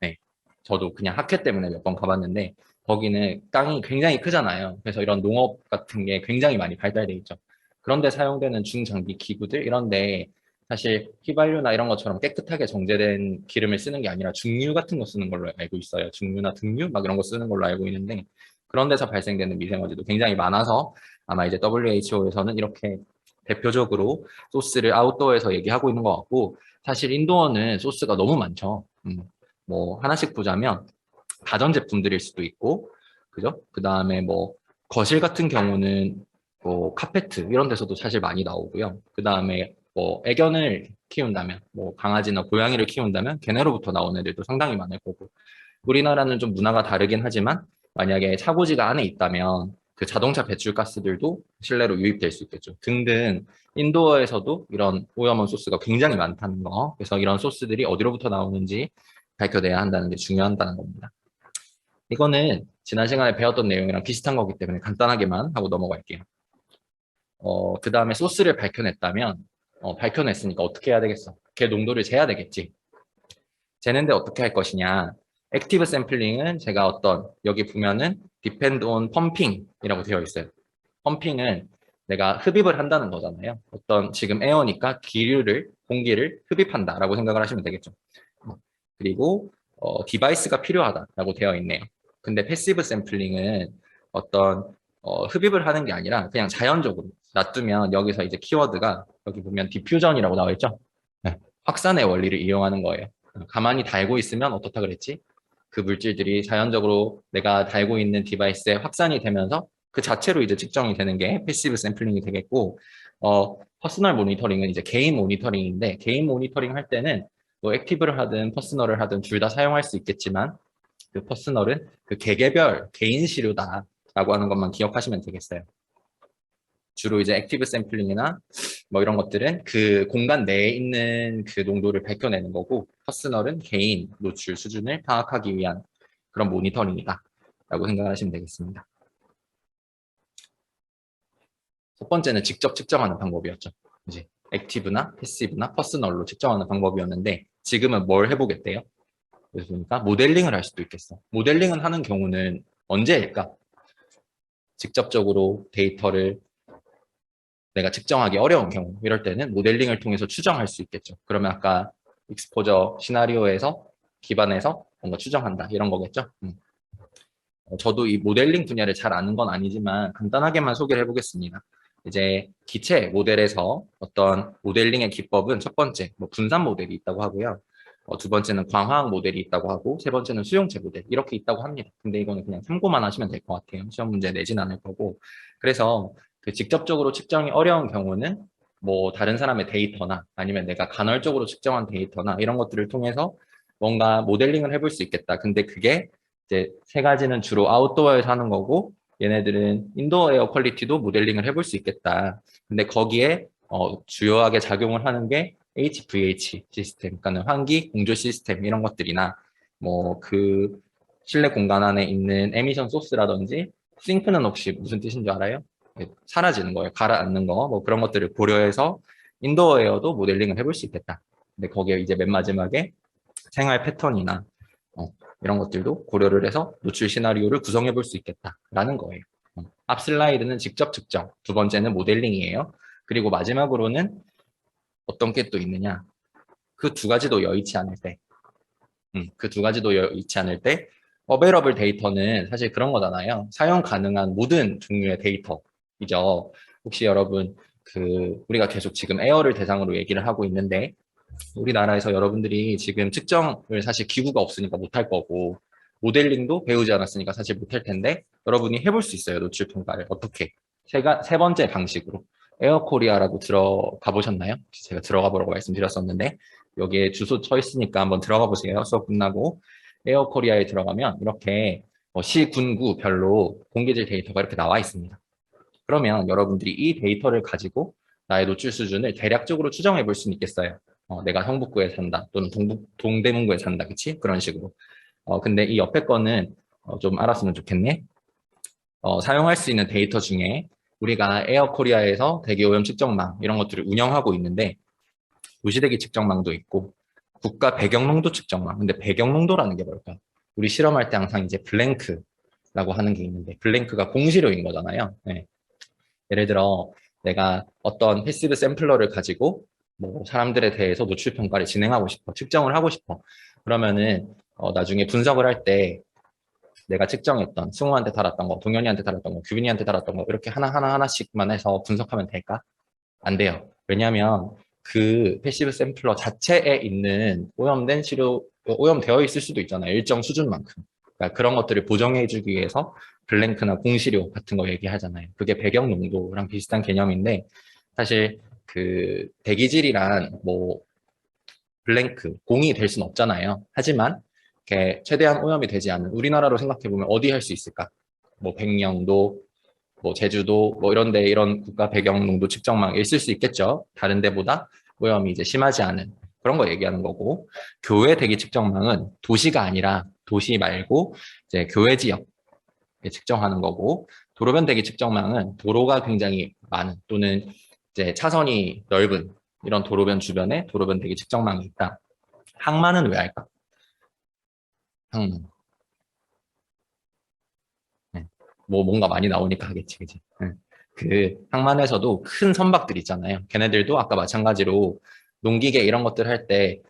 네. 저도 그냥 학회 때문에 몇 번 가봤는데 거기는 땅이 굉장히 크잖아요. 그래서 이런 농업 같은 게 굉장히 많이 발달돼 있죠. 그런데 사용되는 중장비 기구들 이런데 사실 휘발유나 이런 것처럼 깨끗하게 정제된 기름을 쓰는 게 아니라 중유 같은 거 쓰는 걸로 알고 있어요. 중유나 등유 막 이런 거 쓰는 걸로 알고 있는데 그런 데서 발생되는 미세먼지도 굉장히 많아서 아마 이제 WHO에서는 이렇게 대표적으로 소스를 아웃도어에서 얘기하고 있는 것 같고 사실 인도어는 소스가 너무 많죠. 뭐 하나씩 보자면 가전제품들일 수도 있고, 그죠? 그 다음에 뭐 거실 같은 경우는 뭐 카페트 이런 데서도 사실 많이 나오고요. 그 다음에 뭐 애견을 키운다면, 뭐 강아지나 고양이를 키운다면 걔네로부터 나오는 애들도 상당히 많을 거고. 우리나라는 좀 문화가 다르긴 하지만 만약에 차고지가 안에 있다면 그 자동차 배출가스들도 실내로 유입될 수 있겠죠. 등등 인도어에서도 이런 오염원 소스가 굉장히 많다는 거. 그래서 이런 소스들이 어디로부터 나오는지 밝혀내야 한다는 게 중요하다는 겁니다. 이거는 지난 시간에 배웠던 내용이랑 비슷한 거기 때문에 간단하게만 하고 넘어갈게요. 그 다음에 소스를 밝혀냈다면, 밝혀냈으니까 어떻게 해야 되겠어? 걔 농도를 재야 되겠지. 재는데 어떻게 할 것이냐. 액티브 샘플링은 제가 여기 보면은 depend on pumping이라고 되어 있어요. 펌핑은 내가 흡입을 한다는 거잖아요. 지금 에어니까 공기를 흡입한다라고 생각을 하시면 되겠죠. 그리고 디바이스가 필요하다라고 되어 있네요. 근데 패시브 샘플링은 흡입을 하는 게 아니라 그냥 자연적으로 놔두면 여기서 이제 키워드가 여기 보면 디퓨전이라고 나와 있죠. 네. 확산의 원리를 이용하는 거예요. 가만히 달고 있으면 어떻다 그랬지? 그 물질들이 자연적으로 내가 달고 있는 디바이스에 확산이 되면서 그 자체로 이제 측정이 되는 게 패시브 샘플링이 되겠고, 퍼스널 모니터링은 이제 개인 모니터링인데, 개인 모니터링 할 때는 뭐 액티브를 하든 퍼스널을 하든 둘 다 사용할 수 있겠지만, 그 퍼스널은 그 개개별 개인 시료다라고 하는 것만 기억하시면 되겠어요. 주로 이제 액티브 샘플링이나 뭐 이런 것들은 그 공간 내에 있는 그 농도를 밝혀내는 거고, 퍼스널은 개인 노출 수준을 파악하기 위한 그런 모니터링이다 라고 생각하시면 되겠습니다. 첫 번째는 직접 측정하는 방법이었죠. 이제 액티브나 패시브나 퍼스널로 측정하는 방법이었는데 지금은 뭘 해보겠대요? 그래서 보니까 모델링을 할 수도 있겠어. 모델링은 하는 경우는 언제일까? 직접적으로 데이터를 내가 측정하기 어려운 경우 이럴 때는 모델링을 통해서 추정할 수 있겠죠. 그러면 아까 익스포저 시나리오에서 기반해서 뭔가 추정한다 이런 거겠죠. 저도 이 모델링 분야를 잘 아는 건 아니지만 간단하게만 소개를 해보겠습니다. 이제 기체 모델에서 모델링의 기법은 첫 번째 뭐 분산 모델이 있다고 하고요. 두 번째는 광화학 모델이 있다고 하고 세 번째는 수용체 모델 이렇게 있다고 합니다. 근데 이거는 그냥 참고만 하시면 될 것 같아요. 시험 문제 내진 않을 거고. 그래서 그 직접적으로 측정이 어려운 경우는 뭐 다른 사람의 데이터나 아니면 내가 간헐적으로 측정한 데이터나 이런 것들을 통해서 뭔가 모델링을 해볼 수 있겠다. 근데 그게 이제 세 가지는 주로 아웃도어에서 하는 거고 얘네들은 인도어 에어 퀄리티도 모델링을 해볼 수 있겠다. 근데 거기에 주요하게 작용을 하는 게 HVH 시스템, 그러니까는 환기 공조 시스템 이런 것들이나 뭐 그 실내 공간 안에 있는 에미션 소스라든지 싱크는 혹시 무슨 뜻인 줄 알아요? 사라지는 거예요. 가라앉는 거, 뭐 그런 것들을 고려해서 인도어 에어도 모델링을 해볼 수 있겠다. 근데 거기에 이제 맨 마지막에 생활 패턴이나 이런 것들도 고려를 해서 노출 시나리오를 구성해 볼 수 있겠다라는 거예요. 앞 슬라이드는 직접 측정, 두 번째는 모델링이에요. 그리고 마지막으로는 어떤 게 또 있느냐. 그 두 가지도 여의치 않을 때, 그 두 가지도 여의치 않을 때, 어베러블 데이터는 사실 그런 거잖아요. 사용 가능한 모든 종류의 데이터이죠. 혹시 여러분, 우리가 계속 지금 에어를 대상으로 얘기를 하고 있는데, 우리나라에서 여러분들이 지금 측정을 사실 기구가 없으니까 못할 거고, 모델링도 배우지 않았으니까 사실 못할 텐데, 여러분이 해볼 수 있어요, 노출 평가를. 어떻게? 세 번째 방식으로. 에어코리아라고 들어가 보셨나요? 제가 들어가 보라고 말씀드렸었는데, 여기에 주소 쳐 있으니까 한번 들어가 보세요. 수업 끝나고. 에어코리아에 들어가면 이렇게 시, 군구 별로 공개질 데이터가 이렇게 나와 있습니다. 그러면 여러분들이 이 데이터를 가지고 나의 노출 수준을 대략적으로 추정해 볼 수는 있겠어요. 내가 성북구에 산다 또는 동대문구에 산다, 그치? 그런 식으로. 근데 이 옆에 거는 좀 알았으면 좋겠네. 사용할 수 있는 데이터 중에 우리가 에어코리아에서 대기오염 측정망 이런 것들을 운영하고 있는데 도시대기 측정망도 있고 국가 배경농도 측정망. 근데 배경농도라는 게 뭘까? 우리 실험할 때 항상 이제 블랭크라고 하는 게 있는데 블랭크가 공시료인 거잖아요. 네. 예를 들어 내가 어떤 패시브 샘플러를 가지고 뭐 사람들에 대해서 노출 평가를 진행하고 싶어, 측정을 하고 싶어. 그러면은 나중에 분석을 할 때 내가 측정했던 승우한테 달았던 거, 동현이한테 달았던 거, 규빈이한테 달았던 거 이렇게 하나하나씩만 해서 분석하면 될까? 안 돼요. 왜냐하면 그 패시브 샘플러 자체에 있는 오염된 시료, 오염되어 있을 수도 있잖아요. 일정 수준만큼. 그러니까 그런 것들을 보정해주기 위해서 블랭크나 공시료 같은 거 얘기하잖아요. 그게 배경 농도랑 비슷한 개념인데 사실 대기질이란 뭐 블랭크, 공이 될 수는 없잖아요. 하지만 이렇게 최대한 오염이 되지 않는 우리나라로 생각해보면 어디 할 수 있을까? 뭐 백령도, 뭐 제주도, 뭐 이런데 이런 국가 배경 농도 측정망 있을 수 있겠죠. 다른 데보다 오염이 이제 심하지 않은 그런 거 얘기하는 거고, 교외 대기 측정망은 도시가 아니라 도시 말고 이제 교외 지역에 측정하는 거고, 도로변 대기 측정망은 도로가 굉장히 많은 또는 이제 차선이 넓은 이런 도로변 주변에 도로변 대기 측정망이 있다. 항만은 왜 할까? 항만. 네. 뭐 뭔가 많이 나오니까 하겠지, 그지? 네. 항만에서도 큰 선박들 있잖아요. 걔네들도 아까 마찬가지로 농기계 이런 것들 할 때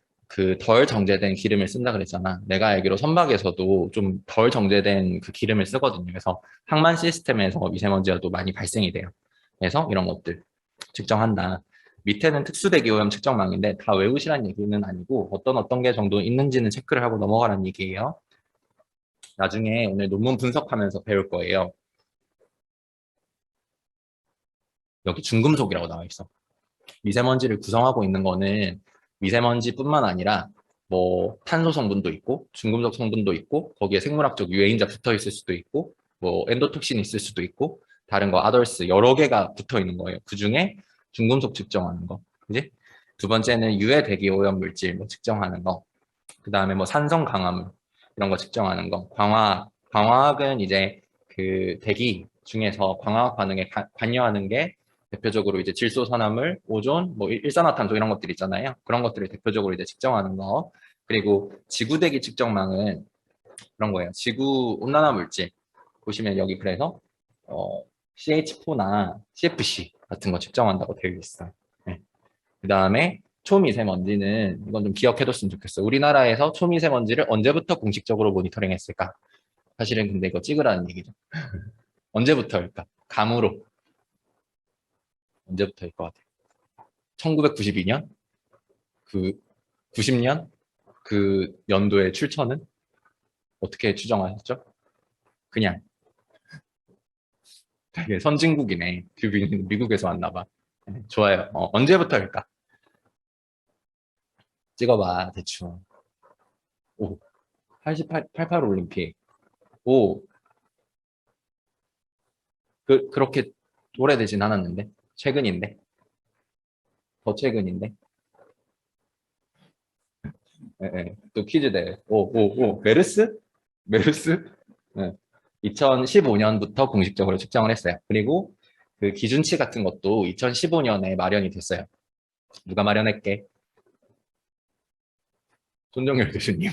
덜 정제된 기름을 쓴다 그랬잖아. 내가 알기로 선박에서도 좀 덜 정제된 그 기름을 쓰거든요. 그래서 항만 시스템에서 미세먼지가 또 많이 발생이 돼요. 그래서 이런 것들 측정한다. 밑에는 특수대기오염 측정망인데 다 외우시라는 얘기는 아니고 어떤 게 정도 있는지는 체크를 하고 넘어가라는 얘기예요. 나중에 오늘 논문 분석하면서 배울 거예요. 여기 중금속이라고 나와 있어. 미세먼지를 구성하고 있는 거는 미세먼지뿐만 아니라 뭐 탄소 성분도 있고 중금속 성분도 있고 거기에 생물학적 유해인자 붙어 있을 수도 있고 뭐 엔도톡신 있을 수도 있고 다른 거 아덜스 여러 개가 붙어 있는 거예요. 그 중에 중금속 측정하는 거, 그지? 두 번째는 유해 대기 오염 물질 뭐 측정하는 거. 그 다음에 뭐 산성 강화물 이런 거 측정하는 거. 광화학은 이제 대기 중에서 광화학 반응에 관여하는 게 대표적으로 이제 질소산화물, 오존, 뭐 일산화탄소 이런 것들 있잖아요. 그런 것들을 대표적으로 이제 측정하는 거. 그리고 지구대기 측정망은 그런 거예요. 지구 온난화 물질 보시면 여기 그래서 CH4나 CFC 같은 거 측정한다고 되어 있어요. 네. 그 다음에 초미세먼지는 이건 좀 기억해뒀으면 좋겠어. 우리나라에서 초미세먼지를 언제부터 공식적으로 모니터링 했을까? 사실은 근데 이거 찍으라는 얘기죠. 언제부터일까? 감으로 언제부터일 것 같아요. 1992년? 그 90년? 그 연도의 출처는 어떻게 추정하셨죠? 그냥 되게 선진국이네. 큐빈 미국에서 왔나 봐. 네, 좋아요. 언제부터일까? 찍어봐 대충. 오, 88 올림픽. 오, 그렇게 오래되진 않았는데 최근인데 더 최근인데 또 퀴즈 대회. 메르스? 메르스? 네. 2015년부터 공식적으로 측정을 했어요. 그리고 그 기준치 같은 것도 2015년에 마련이 됐어요. 누가 마련했게? 손정열 교수님.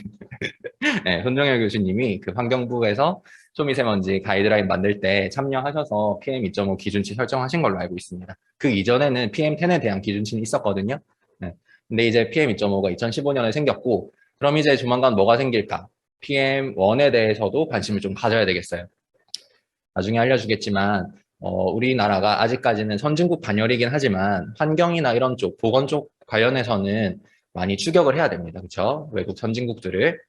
네, 손정열 교수님이 그 환경부에서 초미세먼지 가이드라인 만들 때 참여하셔서 PM2.5 기준치 설정하신 걸로 알고 있습니다. 그 이전에는 PM10에 대한 기준치는 있었거든요. 네. 근데 이제 PM2.5가 2015년에 생겼고, 그럼 이제 조만간 뭐가 생길까? PM1에 대해서도 관심을 좀 가져야 되겠어요. 나중에 알려주겠지만, 우리나라가 아직까지는 선진국 반열이긴 하지만 환경이나 이런 쪽, 보건 쪽 관련해서는 많이 추격을 해야 됩니다. 그렇죠? 외국 선진국들을.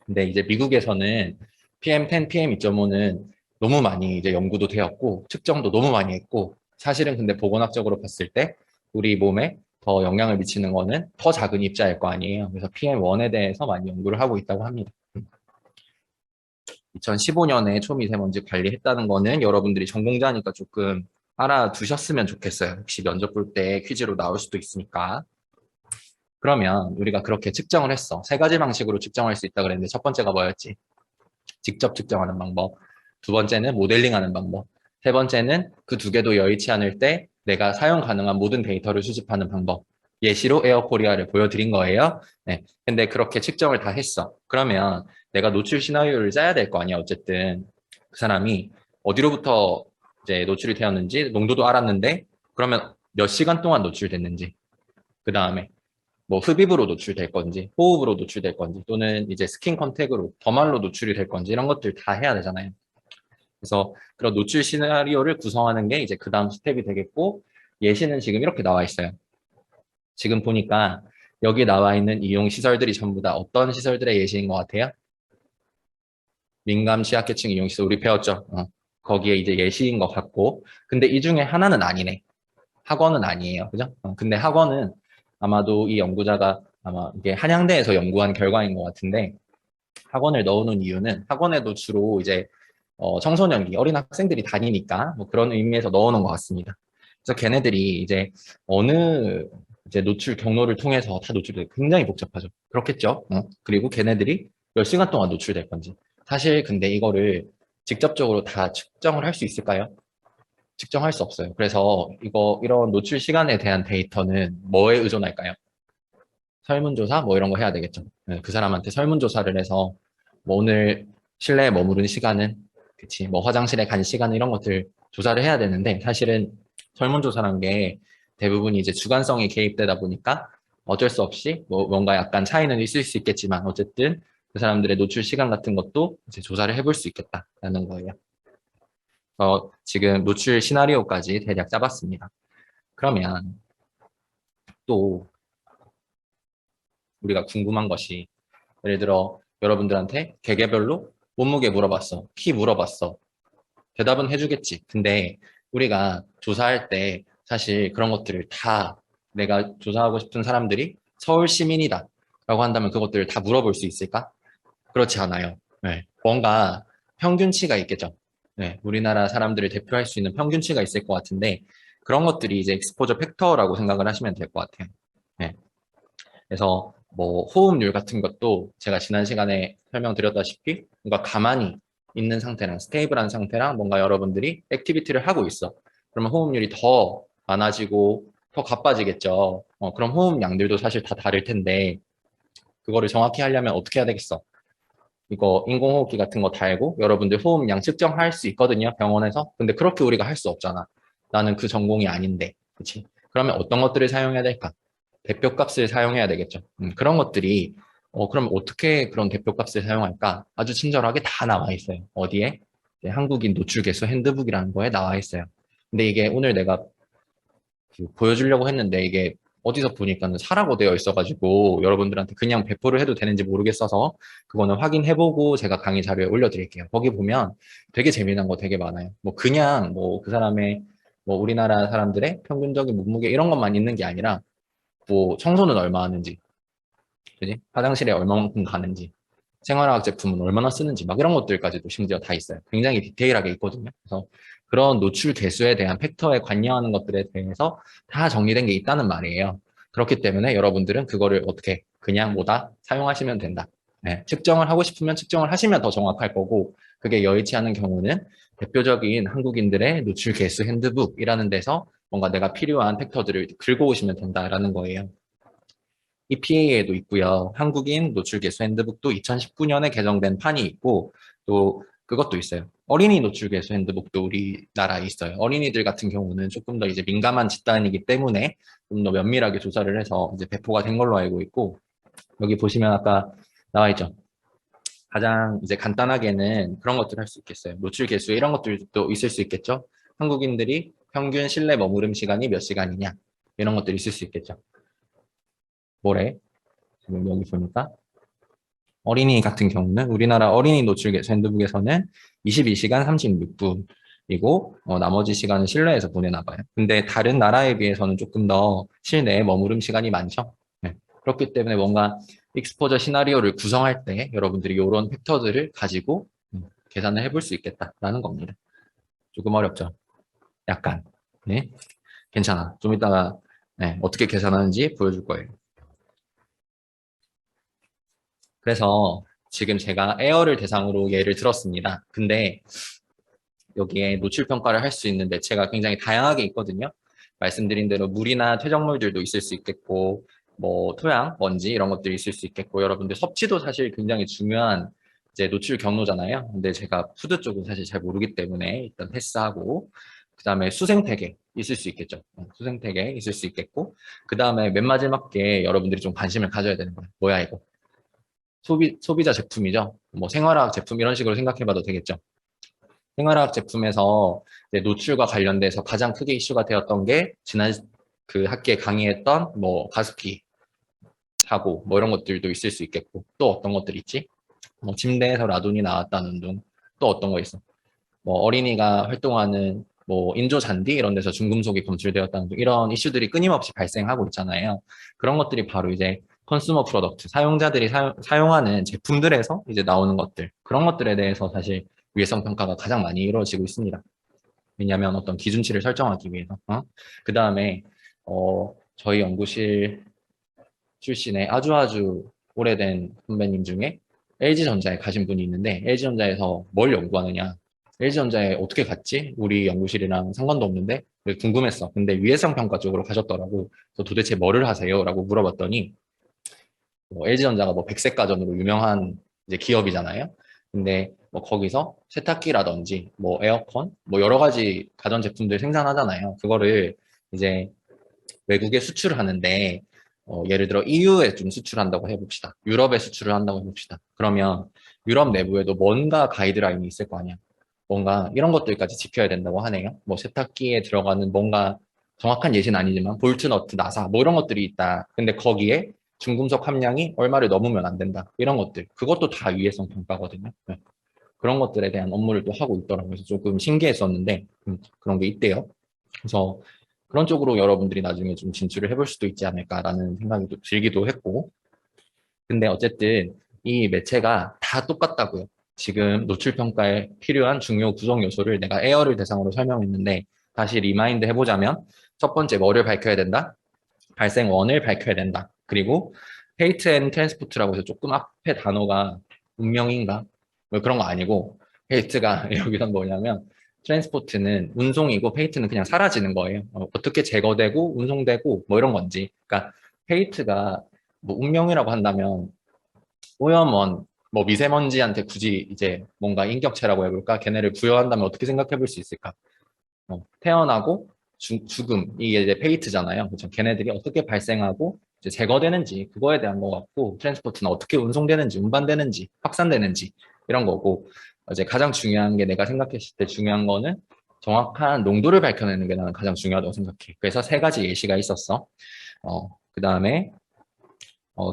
근데 이제 미국에서는 PM10, PM2.5는 너무 많이 이제 연구도 되었고 측정도 너무 많이 했고 사실은 근데 보건학적으로 봤을 때 우리 몸에 더 영향을 미치는 거는 더 작은 입자일 거 아니에요. 그래서 PM1에 대해서 많이 연구를 하고 있다고 합니다. 2015년에 초미세먼지 관리했다는 거는 여러분들이 전공자니까 조금 알아두셨으면 좋겠어요. 혹시 면접 볼 때 퀴즈로 나올 수도 있으니까. 그러면 우리가 그렇게 측정을 했어. 세 가지 방식으로 측정할 수 있다 그랬는데 첫 번째가 뭐였지? 직접 측정하는 방법. 두 번째는 모델링하는 방법. 세 번째는 그 두 개도 여의치 않을 때 내가 사용 가능한 모든 데이터를 수집하는 방법. 예시로 에어코리아를 보여드린 거예요. 네. 근데 그렇게 측정을 다 했어. 그러면 내가 노출 시나리오를 짜야 될 거 아니야. 어쨌든 그 사람이 어디로부터 이제 노출이 되었는지 농도도 알았는데 그러면 몇 시간 동안 노출됐는지 그 다음에 뭐 흡입으로 노출될 건지 호흡으로 노출될 건지 또는 이제 스킨 컨택으로 더말로 노출이 될 건지 이런 것들 다 해야 되잖아요. 그래서 그런 노출 시나리오를 구성하는 게 이제 그 다음 스텝이 되겠고 예시는 지금 이렇게 나와 있어요. 지금 보니까 여기 나와 있는 이용 시설들이 전부 다 어떤 시설들의 예시인 것 같아요? 민감 취약계층 이용 시설 우리 배웠죠? 거기에 이제 예시인 것 같고 근데 이 중에 하나는 아니네. 학원은 아니에요. 그죠? 근데 학원은 아마도 이 연구자가 아마 이게 한양대에서 연구한 결과인 것 같은데 학원을 넣어놓은 이유는 학원에도 주로 이제 청소년기 어린 학생들이 다니니까 뭐 그런 의미에서 넣어놓은 것 같습니다. 그래서 걔네들이 이제 어느 이제 노출 경로를 통해서 다 노출돼 굉장히 복잡하죠. 그렇겠죠. 그리고 걔네들이 몇 시간 동안 노출될 건지 사실 근데 이거를 직접적으로 다 측정을 할 수 있을까요? 측정할 수 없어요. 그래서 이런 노출 시간에 대한 데이터는 뭐에 의존할까요? 설문조사 뭐 이런 거 해야 되겠죠. 네, 그 사람한테 설문조사를 해서 뭐 오늘 실내에 머무른 시간은 그치 뭐 화장실에 간 시간 이런 것들 조사를 해야 되는데 사실은 설문조사란 게 대부분 이제 주관성이 개입되다 보니까 어쩔 수 없이 뭐 뭔가 약간 차이는 있을 수 있겠지만 어쨌든 그 사람들의 노출 시간 같은 것도 이제 조사를 해볼 수 있겠다라는 거예요. 지금 노출 시나리오까지 대략 짜봤습니다. 그러면 또 우리가 궁금한 것이 예를 들어 여러분들한테 개개별로 몸무게 물어봤어. 키 물어봤어. 대답은 해주겠지. 근데 우리가 조사할 때 사실 그런 것들을 다 내가 조사하고 싶은 사람들이 서울 시민이다 라고 한다면 그것들을 다 물어볼 수 있을까? 그렇지 않아요. 네. 뭔가 평균치가 있겠죠. 네. 우리나라 사람들을 대표할 수 있는 평균치가 있을 것 같은데 그런 것들이 이제 익스포저 팩터라고 생각을 하시면 될 것 같아요. 네. 그래서 뭐 호흡률 같은 것도 제가 지난 시간에 설명드렸다시피 뭔가 가만히 있는 상태랑 스테이블한 상태랑 뭔가 여러분들이 액티비티를 하고 있어. 그러면 호흡률이 더 많아지고 더 가빠지겠죠. 그럼 호흡량들도 사실 다 다를 텐데 그거를 정확히 하려면 어떻게 해야 되겠어? 이거 인공호흡기 같은 거 달고 여러분들 호흡량 측정할 수 있거든요, 병원에서. 근데 그렇게 우리가 할 수 없잖아. 나는 그 전공이 아닌데. 그치? 그러면 어떤 것들을 사용해야 될까? 대표값을 사용해야 되겠죠. 그런 것들이 그럼 어떻게 그런 대표값을 사용할까? 아주 친절하게 다 나와 있어요. 어디에? 한국인 노출계수 핸드북이라는 거에 나와 있어요. 근데 이게 오늘 내가 보여주려고 했는데 이게 어디서 보니까는 사라고 되어 있어가지고 여러분들한테 그냥 배포를 해도 되는지 모르겠어서 그거는 확인해보고 제가 강의 자료에 올려드릴게요. 거기 보면 되게 재미난 거 되게 많아요. 뭐 그냥 뭐 그 사람의 뭐 우리나라 사람들의 평균적인 몸무게 이런 것만 있는 게 아니라 뭐 청소는 얼마 하는지, 그지? 화장실에 얼마만큼 가는지, 생활화학 제품은 얼마나 쓰는지 막 이런 것들까지도 심지어 다 있어요. 굉장히 디테일하게 있거든요. 그래서 그런 노출 개수에 대한 팩터에 관여하는 것들에 대해서 다 정리된 게 있다는 말이에요. 그렇기 때문에 여러분들은 그거를 어떻게 그냥 뭐다 사용하시면 된다. 네, 측정을 하고 싶으면 측정을 하시면 더 정확할 거고 그게 여의치 않은 경우는 대표적인 한국인들의 노출 개수 핸드북이라는 데서 뭔가 내가 필요한 팩터들을 긁어오시면 된다라는 거예요. EPA에도 있고요. 한국인 노출 개수 핸드북도 2019년에 개정된 판이 있고 또 그것도 있어요. 어린이 노출 개수 핸드북도 우리나라에 있어요. 어린이들 같은 경우는 조금 더 이제 민감한 집단이기 때문에 좀 더 면밀하게 조사를 해서 이제 배포가 된 걸로 알고 있고 여기 보시면 아까 나와 있죠. 가장 이제 간단하게는 그런 것들 할 수 있겠어요. 노출 개수 이런 것들도 있을 수 있겠죠. 한국인들이 평균 실내 머무름 시간이 몇 시간이냐 이런 것들이 있을 수 있겠죠. 뭐래? 지금 여기 보니까 어린이 같은 경우는 우리나라 어린이 노출 개수 핸드북에서는 22시간 36분이고 나머지 시간은 실내에서 보내나 봐요. 근데 다른 나라에 비해서는 조금 더 실내에 머무름 시간이 많죠. 네. 그렇기 때문에 뭔가 익스포저 시나리오를 구성할 때 여러분들이 이런 팩터들을 가지고 계산을 해볼 수 있겠다라는 겁니다. 조금 어렵죠? 약간. 네. 괜찮아. 좀 이따가 네, 어떻게 계산하는지 보여줄 거예요. 그래서 지금 제가 에어를 대상으로 예를 들었습니다. 근데 여기에 노출 평가를 할 수 있는 매체가 굉장히 다양하게 있거든요. 말씀드린 대로 물이나 퇴적물들도 있을 수 있겠고 뭐 토양, 먼지 이런 것들이 있을 수 있겠고 여러분들 섭취도 사실 굉장히 중요한 이제 노출 경로잖아요. 근데 제가 푸드 쪽은 사실 잘 모르기 때문에 일단 패스하고 그다음에 수생태계 있을 수 있겠죠. 수생태계 있을 수 있겠고 그다음에 맨 마지막에 여러분들이 좀 관심을 가져야 되는 거예요. 뭐야 이거? 소비자 제품이죠. 뭐 생활화학 제품 이런 식으로 생각해봐도 되겠죠. 생활화학 제품에서 이제 노출과 관련돼서 가장 크게 이슈가 되었던 게 지난 그 학기에 강의했던 뭐 가습기 사고 뭐 이런 것들도 있을 수 있겠고 또 어떤 것들 있지? 뭐 침대에서 라돈이 나왔다는 둥 또 어떤 거 있어? 뭐 어린이가 활동하는 뭐 인조 잔디 이런 데서 중금속이 검출되었다는 등 이런 이슈들이 끊임없이 발생하고 있잖아요. 그런 것들이 바로 이제 컨슈머 프로덕트, 사용자들이 사용하는 제품들에서 이제 나오는 것들, 그런 것들에 대해서 사실 위해성 평가가 가장 많이 이루어지고 있습니다. 왜냐하면 어떤 기준치를 설정하기 위해서. 그 다음에 저희 연구실 출신의 아주 오래된 선배님 중에 LG전자에 가신 분이 있는데 LG전자에서 뭘 연구하느냐 LG전자에 어떻게 갔지? 우리 연구실이랑 상관도 없는데 궁금했어. 근데 위해성 평가 쪽으로 가셨더라고. 그래서 도대체 뭐를 하세요? 라고 물어봤더니 LG전자가 뭐 백색가전으로 유명한 이제 기업이잖아요. 근데 뭐 거기서 세탁기라든지 뭐 에어컨 뭐 여러 가지 가전 제품들 생산하잖아요. 그거를 이제 외국에 수출을 하는데 예를 들어 EU에 좀 수출한다고 해봅시다. 유럽에 수출을 한다고 해봅시다. 그러면 유럽 내부에도 뭔가 가이드라인이 있을 거 아니야. 뭔가 이런 것들까지 지켜야 된다고 하네요. 뭐 세탁기에 들어가는 뭔가 정확한 예시는 아니지만 볼트, 너트, 나사 뭐 이런 것들이 있다. 근데 거기에 중금속 함량이 얼마를 넘으면 안 된다. 이런 것들. 그것도 다 위해성 평가거든요. 네. 그런 것들에 대한 업무를 또 하고 있더라고요. 그래서 조금 신기했었는데 그런 게 있대요. 그래서 그런 쪽으로 여러분들이 나중에 좀 진출을 해볼 수도 있지 않을까라는 생각이 또 들기도 했고 근데 어쨌든 이 매체가 다 똑같다고요. 지금 노출 평가에 필요한 중요 구성 요소를 내가 에어를 대상으로 설명했는데 다시 리마인드 해보자면 첫 번째 뭐를 밝혀야 된다? 발생원을 밝혀야 된다. 그리고 페이트 앤 트랜스포트라고 해서 조금 앞에 단어가 운명인가? 뭐 그런 거 아니고 페이트가 여기서 뭐냐면 트랜스포트는 운송이고 페이트는 그냥 사라지는 거예요. 어떻게 제거되고 운송되고 뭐 이런 건지. 그러니까 페이트가 뭐 운명이라고 한다면 오염원 뭐 미세먼지한테 굳이 이제 뭔가 인격체라고 해볼까? 걔네를 부여한다면 어떻게 생각해 볼 수 있을까? 태어나고 죽음 이게 이제 페이트잖아요. 그렇죠? 걔네들이 어떻게 발생하고 이제 제거되는지 그거에 대한 것 같고 트랜스포트는 어떻게 운송되는지 운반되는지 확산되는지 이런 거고 이제 가장 중요한 게 내가 생각했을 때 중요한 거는 정확한 농도를 밝혀내는 게 나는 가장 중요하다고 생각해. 그래서 세 가지 예시가 있었어. 그 다음에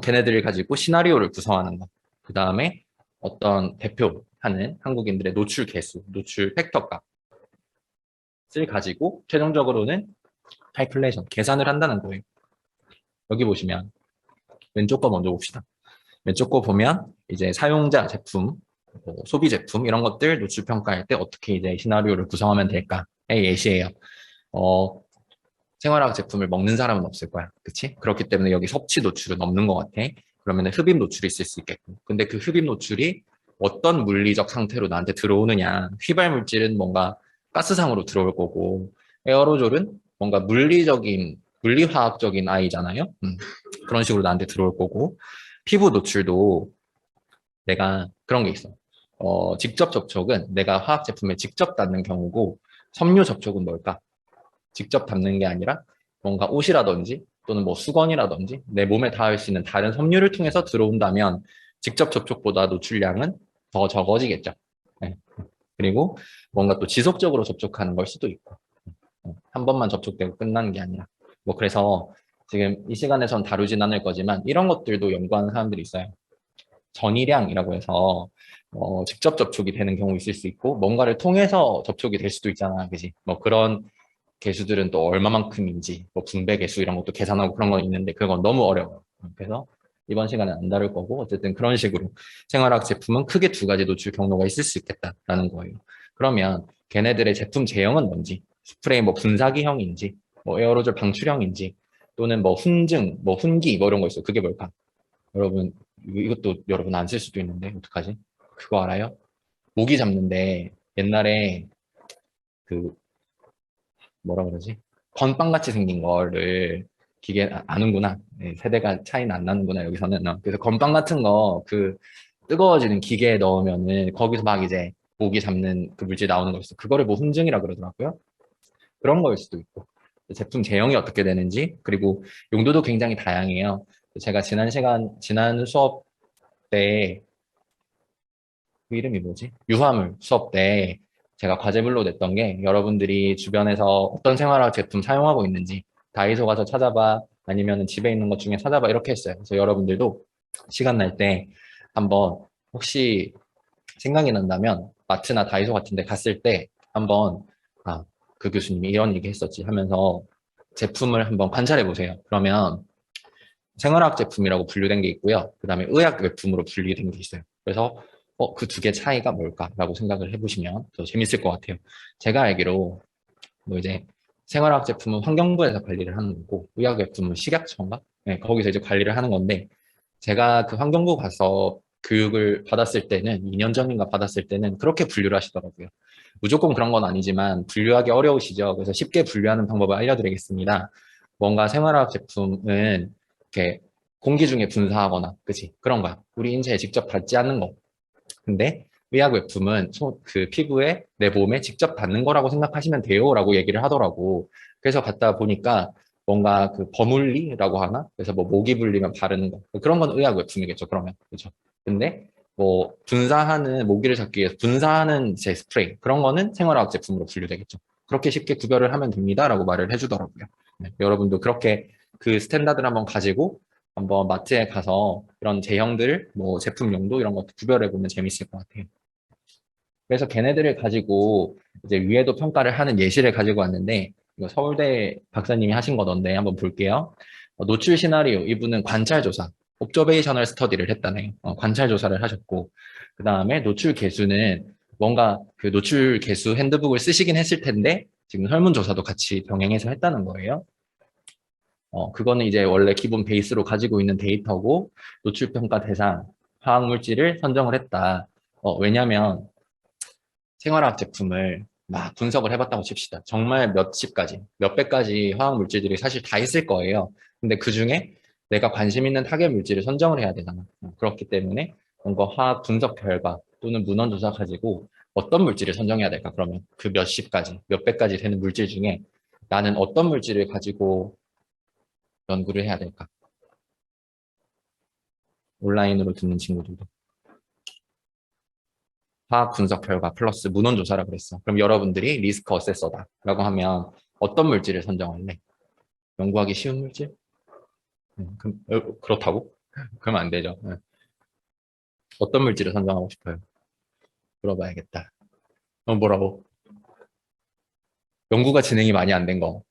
걔네들을 가지고 시나리오를 구성하는 거. 그 다음에 어떤 대표하는 한국인들의 노출 개수, 노출 팩터 값을 가지고 최종적으로는 칼큘레이션, 계산을 한다는 거예요. 여기 보시면 왼쪽 거 먼저 봅시다. 왼쪽 거 보면 이제 사용자 제품, 뭐 소비 제품 이런 것들 노출 평가할 때 어떻게 이제 시나리오를 구성하면 될까의 예시예요. 생활화학 제품을 먹는 사람은 없을 거야. 그치? 그렇기 때문에 여기 섭취 노출은 없는 것 같아. 그러면 흡입 노출이 있을 수 있겠고. 근데 그 흡입 노출이 어떤 물리적 상태로 나한테 들어오느냐. 휘발 물질은 뭔가 가스상으로 들어올 거고, 에어로졸은 뭔가 물리화학적인 아이잖아요. 그런 식으로 나한테 들어올 거고, 피부 노출도 내가 그런 게 있어. 직접 접촉은 내가 화학 제품에 직접 닿는 경우고, 섬유 접촉은 뭘까? 직접 닿는 게 아니라 뭔가 옷이라든지 또는 뭐 수건이라든지 내 몸에 닿을 수 있는 다른 섬유를 통해서 들어온다면 직접 접촉보다 노출량은 더 적어지겠죠. 네. 그리고 뭔가 또 지속적으로 접촉하는 걸 수도 있고 한 번만 접촉되고 끝나는 게 아니라 뭐 그래서 지금 이 시간에선 다루진 않을 거지만 이런 것들도 연구하는 사람들이 있어요. 전이량이라고 해서 직접 접촉이 되는 경우 있을 수 있고 뭔가를 통해서 접촉이 될 수도 있잖아, 그지? 뭐 그런 개수들은 또 얼마만큼인지, 뭐 분배 개수 이런 것도 계산하고 그런 건 있는데 그건 너무 어려워요. 그래서 이번 시간에 안 다룰 거고 어쨌든 그런 식으로 생활화학 제품은 크게 두 가지 노출 경로가 있을 수 있겠다라는 거예요. 그러면 걔네들의 제품 제형은 뭔지, 스프레이 뭐 분사기형인지, 뭐 에어로졸 방출형인지, 또는 뭐 훈증, 뭐 훈기 뭐 이런 거 있어요. 그게 뭘까? 여러분 이것도 여러분 안 쓸 수도 있는데 어떡하지? 그거 알아요? 모기 잡는데 옛날에 그 뭐라 그러지? 건빵같이 생긴 거를 기계 아는구나. 네, 세대가 차이는 안 나는구나 여기서는. 그래서 건빵 같은 거 그 뜨거워지는 기계에 넣으면은 거기서 막 이제 모기 잡는 그 물질 나오는 거 있어. 그거를 뭐 훈증이라 그러더라고요. 그런 거일 수도 있고. 제품 제형이 어떻게 되는지 그리고 용도도 굉장히 다양해요. 제가 지난 수업 때 그 이름이 뭐지? 유화물 수업 때 제가 과제물로 냈던 게 여러분들이 주변에서 어떤 생활화학 제품 사용하고 있는지 다이소 가서 찾아봐 아니면 집에 있는 것 중에 찾아봐 이렇게 했어요. 그래서 여러분들도 시간 날 때 한번 혹시 생각이 난다면 마트나 다이소 같은 데 갔을 때 한번 그 교수님이 이런 얘기 했었지 하면서 제품을 한번 관찰해 보세요. 그러면 생활화학 제품이라고 분류된 게 있고요. 그 다음에 의약 제품으로 분리된 게 있어요. 그래서 그 두 개 차이가 뭘까라고 생각을 해보시면 더 재밌을 것 같아요. 제가 알기로 뭐 이제 생활화학 제품은 환경부에서 관리를 하는 거고 의약 제품은 식약처인가? 네, 거기서 이제 관리를 하는 건데 제가 그 환경부 가서 교육을 받았을 때는 2년 전인가 받았을 때는 그렇게 분류를 하시더라고요. 무조건 그런 건 아니지만 분류하기 어려우시죠. 그래서 쉽게 분류하는 방법을 알려드리겠습니다. 뭔가 생활화학 제품은 이렇게 공기 중에 분사하거나, 그치? 그런 거야. 우리 인체에 직접 닿지 않는 거. 근데 의약 제품은 그 피부에 내 몸에 직접 닿는 거라고 생각하시면 돼요라고 얘기를 하더라고. 그래서 갖다 보니까 뭔가 그 버물리라고 하나? 그래서 뭐 모기 불리면 바르는 거. 그런 건 의약 제품이겠죠. 그러면 그렇죠. 근데 뭐 분사하는 모기를 잡기 위해서 분사하는 제 스프레이 그런 거는 생활화학 제품으로 분류되겠죠. 그렇게 쉽게 구별을 하면 됩니다라고 말을 해주더라고요. 네, 여러분도 그렇게 그 스탠다드를 한번 가지고 한번 마트에 가서 그런 제형들, 뭐 제품 용도 이런 것도 구별해 보면 재밌을 것 같아요. 그래서 걔네들을 가지고 이제 위에도 평가를 하는 예시를 가지고 왔는데 이거 서울대 박사님이 하신 거던데 한번 볼게요. 노출 시나리오 이분은 관찰 조사, 옵저베이셔널 스터디를 했다네요. 관찰 조사를 하셨고 그 다음에 노출 개수는 뭔가 그 노출 개수 핸드북을 쓰시긴 했을 텐데 지금 설문조사도 같이 병행해서 했다는 거예요. 그거는 이제 원래 기본 베이스로 가지고 있는 데이터고 노출평가 대상 화학물질을 선정을 했다. 왜냐면 생활화학 제품을 막 분석을 해봤다고 칩시다. 정말 몇십 가지, 몇백 가지 화학물질들이 사실 다 있을 거예요. 근데 그 중에 내가 관심 있는 타겟 물질을 선정을 해야 되잖아. 그렇기 때문에 뭔가 화학 분석 결과 또는 문헌 조사 가지고 어떤 물질을 선정해야 될까? 그러면 그 몇십 가지, 몇백 가지 되는 물질 중에 나는 어떤 물질을 가지고 연구를 해야 될까? 온라인으로 듣는 친구들도. 화학 분석 결과 플러스 문헌 조사라 그랬어. 그럼 여러분들이 리스크 어세서다라고 하면 어떤 물질을 선정할래? 연구하기 쉬운 물질? 그렇다고? 그러면 안 되죠. 어떤 물질을 선정하고 싶어요? 물어봐야겠다. 뭐라고? 연구가 진행이 많이 안 된 거.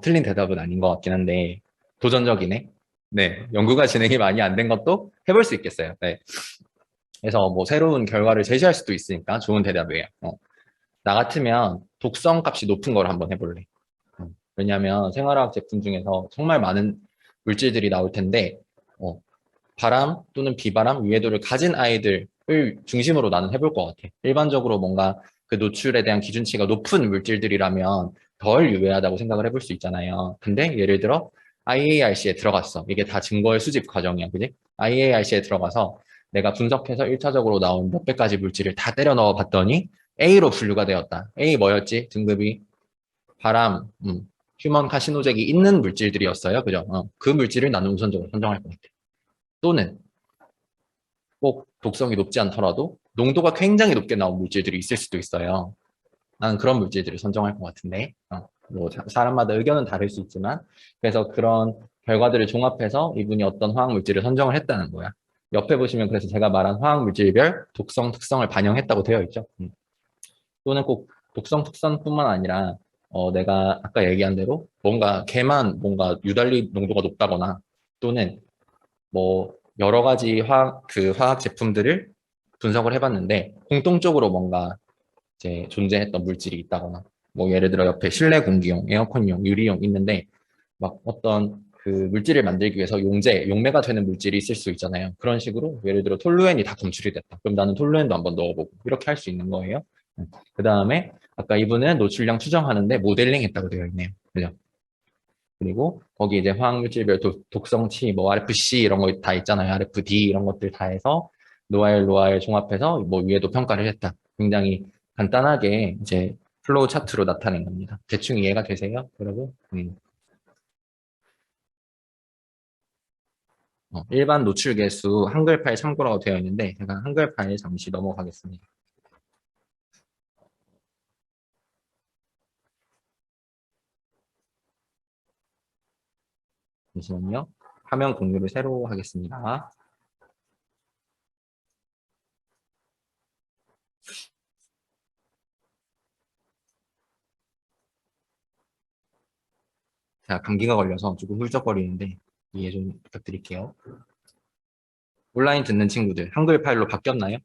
틀린 대답은 아닌 것 같긴 한데 도전적이네. 네, 연구가 진행이 많이 안 된 것도 해볼 수 있겠어요. 네. 그래서 뭐 새로운 결과를 제시할 수도 있으니까 좋은 대답이에요. 나 같으면 독성 값이 높은 걸 한번 해볼래. 왜냐하면 생활화학 제품 중에서 정말 많은 물질들이 나올 텐데 바람 또는 비바람 유해도를 가진 아이들을 중심으로 나는 해볼 것 같아. 일반적으로 뭔가 그 노출에 대한 기준치가 높은 물질들이라면 덜 유해하다고 생각을 해볼 수 있잖아요. 근데 예를 들어 IARC에 들어갔어. 이게 다 증거의 수집 과정이야. 그지? IARC에 들어가서 내가 분석해서 1차적으로 나온 몇백 가지 물질을 다 때려 넣어 봤더니 A로 분류가 되었다. A 뭐였지? 등급이 바람, 휴먼 카시노잭이 있는 물질들이었어요. 그죠? 그 물질을 나는 우선적으로 선정할 것 같아. 또는 꼭 독성이 높지 않더라도 농도가 굉장히 높게 나온 물질들이 있을 수도 있어요. 나는 그런 물질들을 선정할 것 같은데, 뭐 사람마다 의견은 다를 수 있지만, 그래서 그런 결과들을 종합해서 이분이 어떤 화학 물질을 선정을 했다는 거야. 옆에 보시면 그래서 제가 말한 화학 물질별 독성 특성을 반영했다고 되어 있죠. 또는 꼭 독성 특성뿐만 아니라 내가 아까 얘기한 대로 뭔가 걔만 뭔가 유달리 농도가 높다거나 또는 뭐 여러 가지 화학 제품들을 분석을 해봤는데 공통적으로 뭔가 이제 존재했던 물질이 있다거나 뭐 예를 들어 옆에 실내 공기용, 에어컨용, 유리용 있는데 막 어떤 그 물질을 만들기 위해서 용매가 되는 물질이 있을 수 있잖아요. 그런 식으로 예를 들어 톨루엔이 다 검출이 됐다. 그럼 나는 톨루엔도 한번 넣어보고 이렇게 할 수 있는 거예요. 그 다음에 아까 이분은 노출량 추정하는데 모델링 했다고 되어 있네요. 그죠? 그리고 거기 이제 화학물질별 독성치, 뭐 RFC 이런 거 다 있잖아요. RFD 이런 것들 다 해서 노아일 종합해서 뭐 위에도 평가를 했다. 굉장히 간단하게 이제 플로우 차트로 나타낸 겁니다. 대충 이해가 되세요, 여러분? 일반 노출 개수 한글 파일 참고라고 되어 있는데 제가 한글 파일 잠시 넘어가겠습니다. 잠시만요. 화면 공유를 새로 하겠습니다. 제가 감기가 걸려서 조금 훌쩍거리는데 이해 좀 부탁드릴게요. 온라인 듣는 친구들 한글 파일로 바뀌었나요?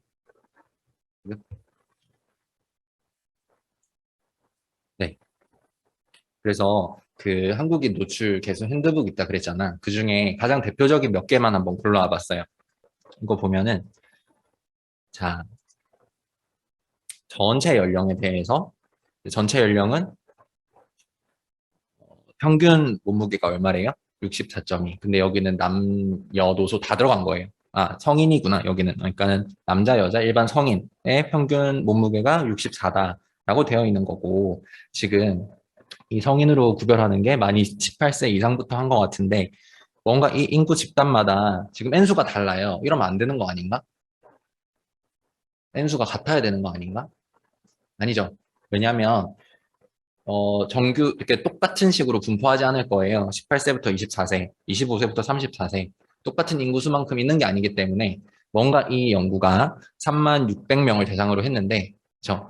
네. 그래서 그 한국인 노출 개수 핸드북 있다 그랬잖아. 그 중에 가장 대표적인 몇 개만 한번 골라와 봤어요. 이거 보면은 자 전체 연령에 대해서 전체 연령은 평균 몸무게가 얼마래요? 64.2. 근데 여기는 남녀 노소 다 들어간 거예요. 아, 성인이구나, 여기는. 그러니까는 남자, 여자, 일반 성인의 평균 몸무게가 64다라고 되어 있는 거고, 지금 이 성인으로 구별하는 게 만 18세 이상부터 한 것 같은데, 뭔가 이 인구 집단마다 지금 N수가 달라요. 이러면 안 되는 거 아닌가? N수가 같아야 되는 거 아닌가? 아니죠. 왜냐하면 정규, 이렇게 똑같은 식으로 분포하지 않을 거예요. 18세부터 24세, 25세부터 34세. 똑같은 인구수만큼 있는 게 아니기 때문에 뭔가 이 연구가 3만 600명을 대상으로 했는데,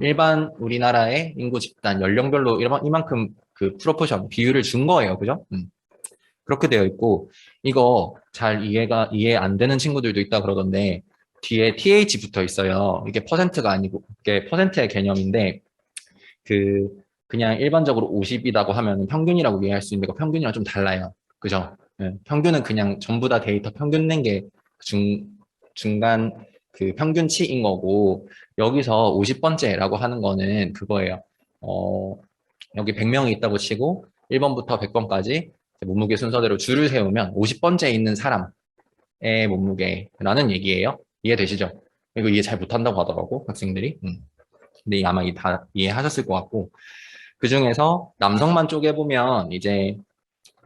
일반 우리나라의 인구 집단, 연령별로 이만큼 그 프로포션, 비율을 준 거예요. 그죠? 그렇게 되어 있고, 이거 잘 이해 안 되는 친구들도 있다 그러던데, 뒤에 TH 붙어 있어요. 이게 퍼센트가 아니고, 이게 퍼센트의 개념인데, 그 그냥 일반적으로 50이라고 하면 평균이라고 이해할 수 있는데 그 평균이랑 좀 달라요. 그죠? 예, 평균은 그냥 전부 다 데이터 평균 낸 게 중간 그 평균치인 거고 여기서 50번째라고 하는 거는 그거예요. 여기 100명이 있다고 치고 1번부터 100번까지 몸무게 순서대로 줄을 세우면 50번째에 있는 사람의 몸무게라는 얘기예요. 이해되시죠? 이거 이해 잘 못한다고 하더라고 학생들이. 근데 아마 다 이해하셨을 것 같고 그 중에서 남성만 쪼개보면 이제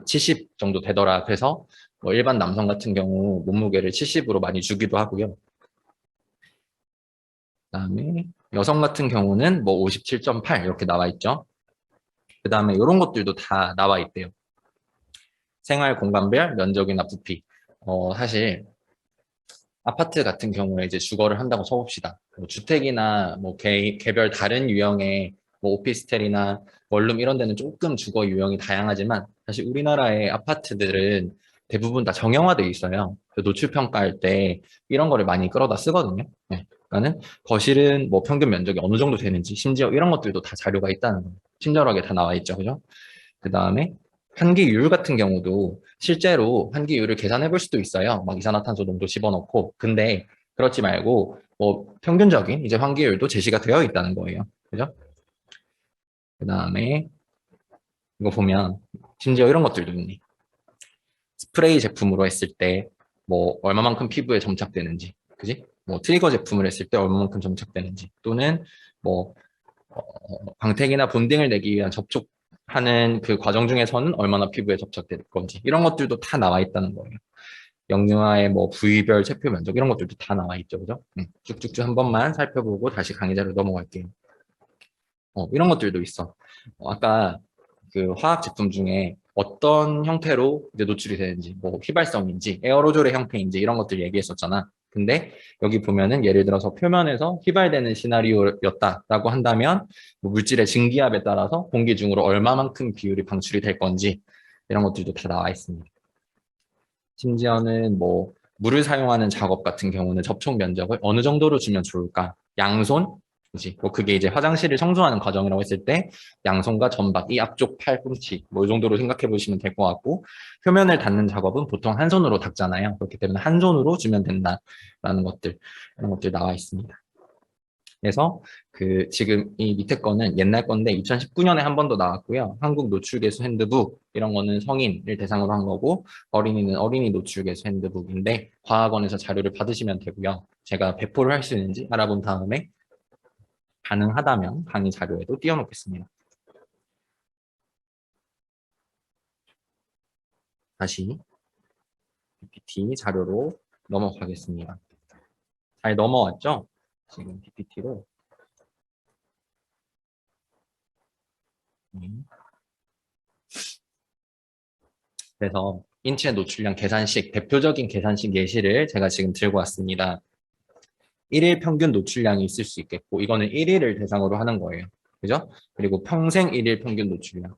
70 정도 되더라. 그래서 뭐 일반 남성 같은 경우 몸무게를 70으로 많이 주기도 하고요. 그다음에 여성 같은 경우는 뭐 57.8 이렇게 나와 있죠. 그다음에 이런 것들도 다 나와 있대요. 생활 공간별 면적이나 부피. 사실 아파트 같은 경우에 이제 주거를 한다고 쳐봅시다. 뭐 주택이나 뭐 개별 다른 유형의 뭐 오피스텔이나 원룸 이런 데는 조금 주거 유형이 다양하지만 사실 우리나라의 아파트들은 대부분 다 정형화돼 있어요. 노출 평가할 때 이런 거를 많이 끌어다 쓰거든요. 네. 그러니까는 거실은 뭐 평균 면적이 어느 정도 되는지 심지어 이런 것들도 다 자료가 있다는 거예요. 친절하게 다 나와 있죠. 그죠? 그 다음에 환기율 같은 경우도 실제로 환기율을 계산해 볼 수도 있어요. 막 이산화탄소 농도 집어넣고. 근데 그렇지 말고 뭐 평균적인 이제 환기율도 제시가 되어 있다는 거예요. 그죠? 그 다음에 이거 보면 심지어 이런 것들도 있네. 스프레이 제품으로 했을 때 뭐 얼마만큼 피부에 점착되는지, 그지? 뭐 트리거 제품을 했을 때 얼마만큼 점착되는지, 또는 뭐 광택이나 본딩을 내기 위한 접촉하는 그 과정 중에서는 얼마나 피부에 접착될 건지 이런 것들도 다 나와 있다는 거예요. 영유아의 뭐 부위별 체표 면적 이런 것들도 다 나와 있죠, 그죠? 쭉쭉쭉 한 번만 살펴보고 다시 강의 자료 넘어갈게요. 이런 것들도 있어. 아까 그 화학 제품 중에 어떤 형태로 이제 노출이 되는지, 뭐 휘발성인지, 에어로졸의 형태인지 이런 것들 얘기했었잖아. 근데 여기 보면은 예를 들어서 표면에서 휘발되는 시나리오였다라고 한다면 뭐 물질의 증기압에 따라서 공기 중으로 얼마만큼 비율이 방출이 될 건지 이런 것들도 다 나와 있습니다. 심지어는 뭐 물을 사용하는 작업 같은 경우는 접촉 면적을 어느 정도로 주면 좋을까? 양손? 그지? 뭐 그게 이제 화장실을 청소하는 과정이라고 했을 때 양손과 전박, 이 앞쪽 팔꿈치 뭐 이 정도로 생각해 보시면 될 것 같고 표면을 닦는 작업은 보통 한 손으로 닦잖아요. 그렇기 때문에 한 손으로 주면 된다라는 것들 이런 것들 나와 있습니다. 그래서 그 지금 이 밑에 거는 옛날 건데 2019년에 한 번 더 나왔고요. 한국 노출계수 핸드북 이런 거는 성인을 대상으로 한 거고 어린이는 어린이 노출계수 핸드북인데 과학원에서 자료를 받으시면 되고요. 제가 배포를 할 수 있는지 알아본 다음에 가능하다면 강의 자료에도 띄워놓겠습니다. 다시 PPT 자료로 넘어가겠습니다. 잘 넘어왔죠? 지금 PPT로. 그래서 인체 노출량 계산식, 대표적인 계산식 예시를 제가 지금 들고 왔습니다. 1일 평균 노출량이 있을 수 있겠고, 이거는 1일을 대상으로 하는 거예요. 그죠? 그리고 평생 1일 평균 노출량.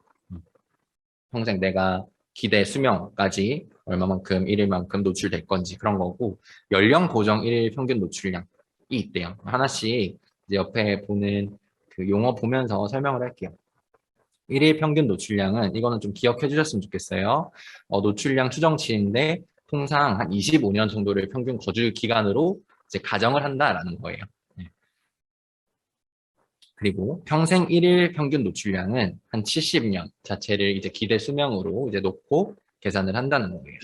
평생 내가 기대 수명까지 얼마만큼 1일만큼 노출될 건지 그런 거고, 연령 고정 1일 평균 노출량이 있대요. 하나씩 이제 옆에 보는 그 용어 보면서 설명을 할게요. 1일 평균 노출량은 이거는 좀 기억해 주셨으면 좋겠어요. 노출량 추정치인데 통상 한 25년 정도를 평균 거주 기간으로 이제 가정을 한다라는 거예요. 네. 그리고 평생 1일 평균 노출량은 한 70년 자체를 이제 기대 수명으로 이제 놓고 계산을 한다는 거예요.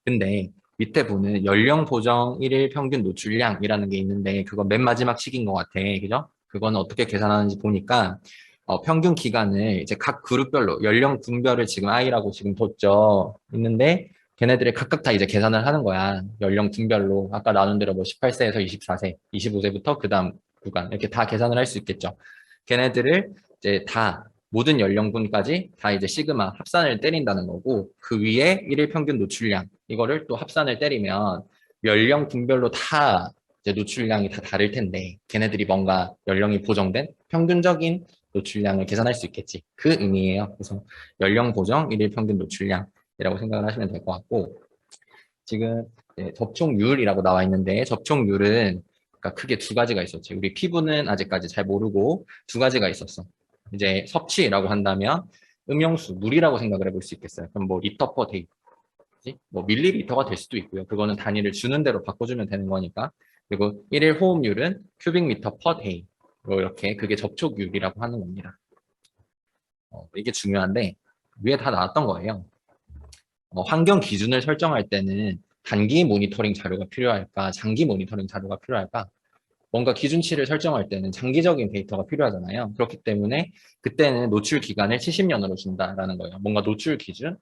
근데 밑에 보는 연령 보정 1일 평균 노출량이라는 게 있는데 그건 맨 마지막 식인 것 같아. 그죠? 그거는 어떻게 계산하는지 보니까 평균 기간을 이제 각 그룹별로 연령 분별을 지금 I라고 지금 뒀죠. 있는데 걔네들이 각각 다 이제 계산을 하는 거야. 연령 분별로 아까 나눈 대로 뭐 18세에서 24세, 25세부터 그다음 구간 이렇게 다 계산을 할 수 있겠죠. 걔네들을 이제 다 모든 연령군까지 다 이제 시그마 합산을 때린다는 거고 그 위에 일일 평균 노출량 이거를 또 합산을 때리면 연령 분별로 다 이제 노출량이 다 다를 텐데 걔네들이 뭔가 연령이 보정된 평균적인 노출량을 계산할 수 있겠지. 그 의미예요. 그래서 연령 보정 일일 평균 노출량이라고 생각을 하시면 될 것 같고 지금 접촉률이라고 나와 있는데 접촉률은 그러니까 크게 두 가지가 있었지. 우리 피부는 아직까지 잘 모르고 두 가지가 있었어. 이제 섭취라고 한다면 음용수, 물이라고 생각을 해볼 수 있겠어요. 그럼 뭐 리터 퍼 데이, 뭐 밀리리터가 될 수도 있고요. 그거는 단위를 주는 대로 바꿔주면 되는 거니까. 그리고 일일 호흡률은 큐빅미터 퍼 데이. 뭐 이렇게 그게 접촉률이라고 하는 겁니다. 이게 중요한데 위에 다 나왔던 거예요. 환경 기준을 설정할 때는 단기 모니터링 자료가 필요할까, 장기 모니터링 자료가 필요할까? 뭔가 기준치를 설정할 때는 장기적인 데이터가 필요하잖아요. 그렇기 때문에 그때는 노출 기간을 70년으로 준다라는 거예요. 뭔가 노출 기준,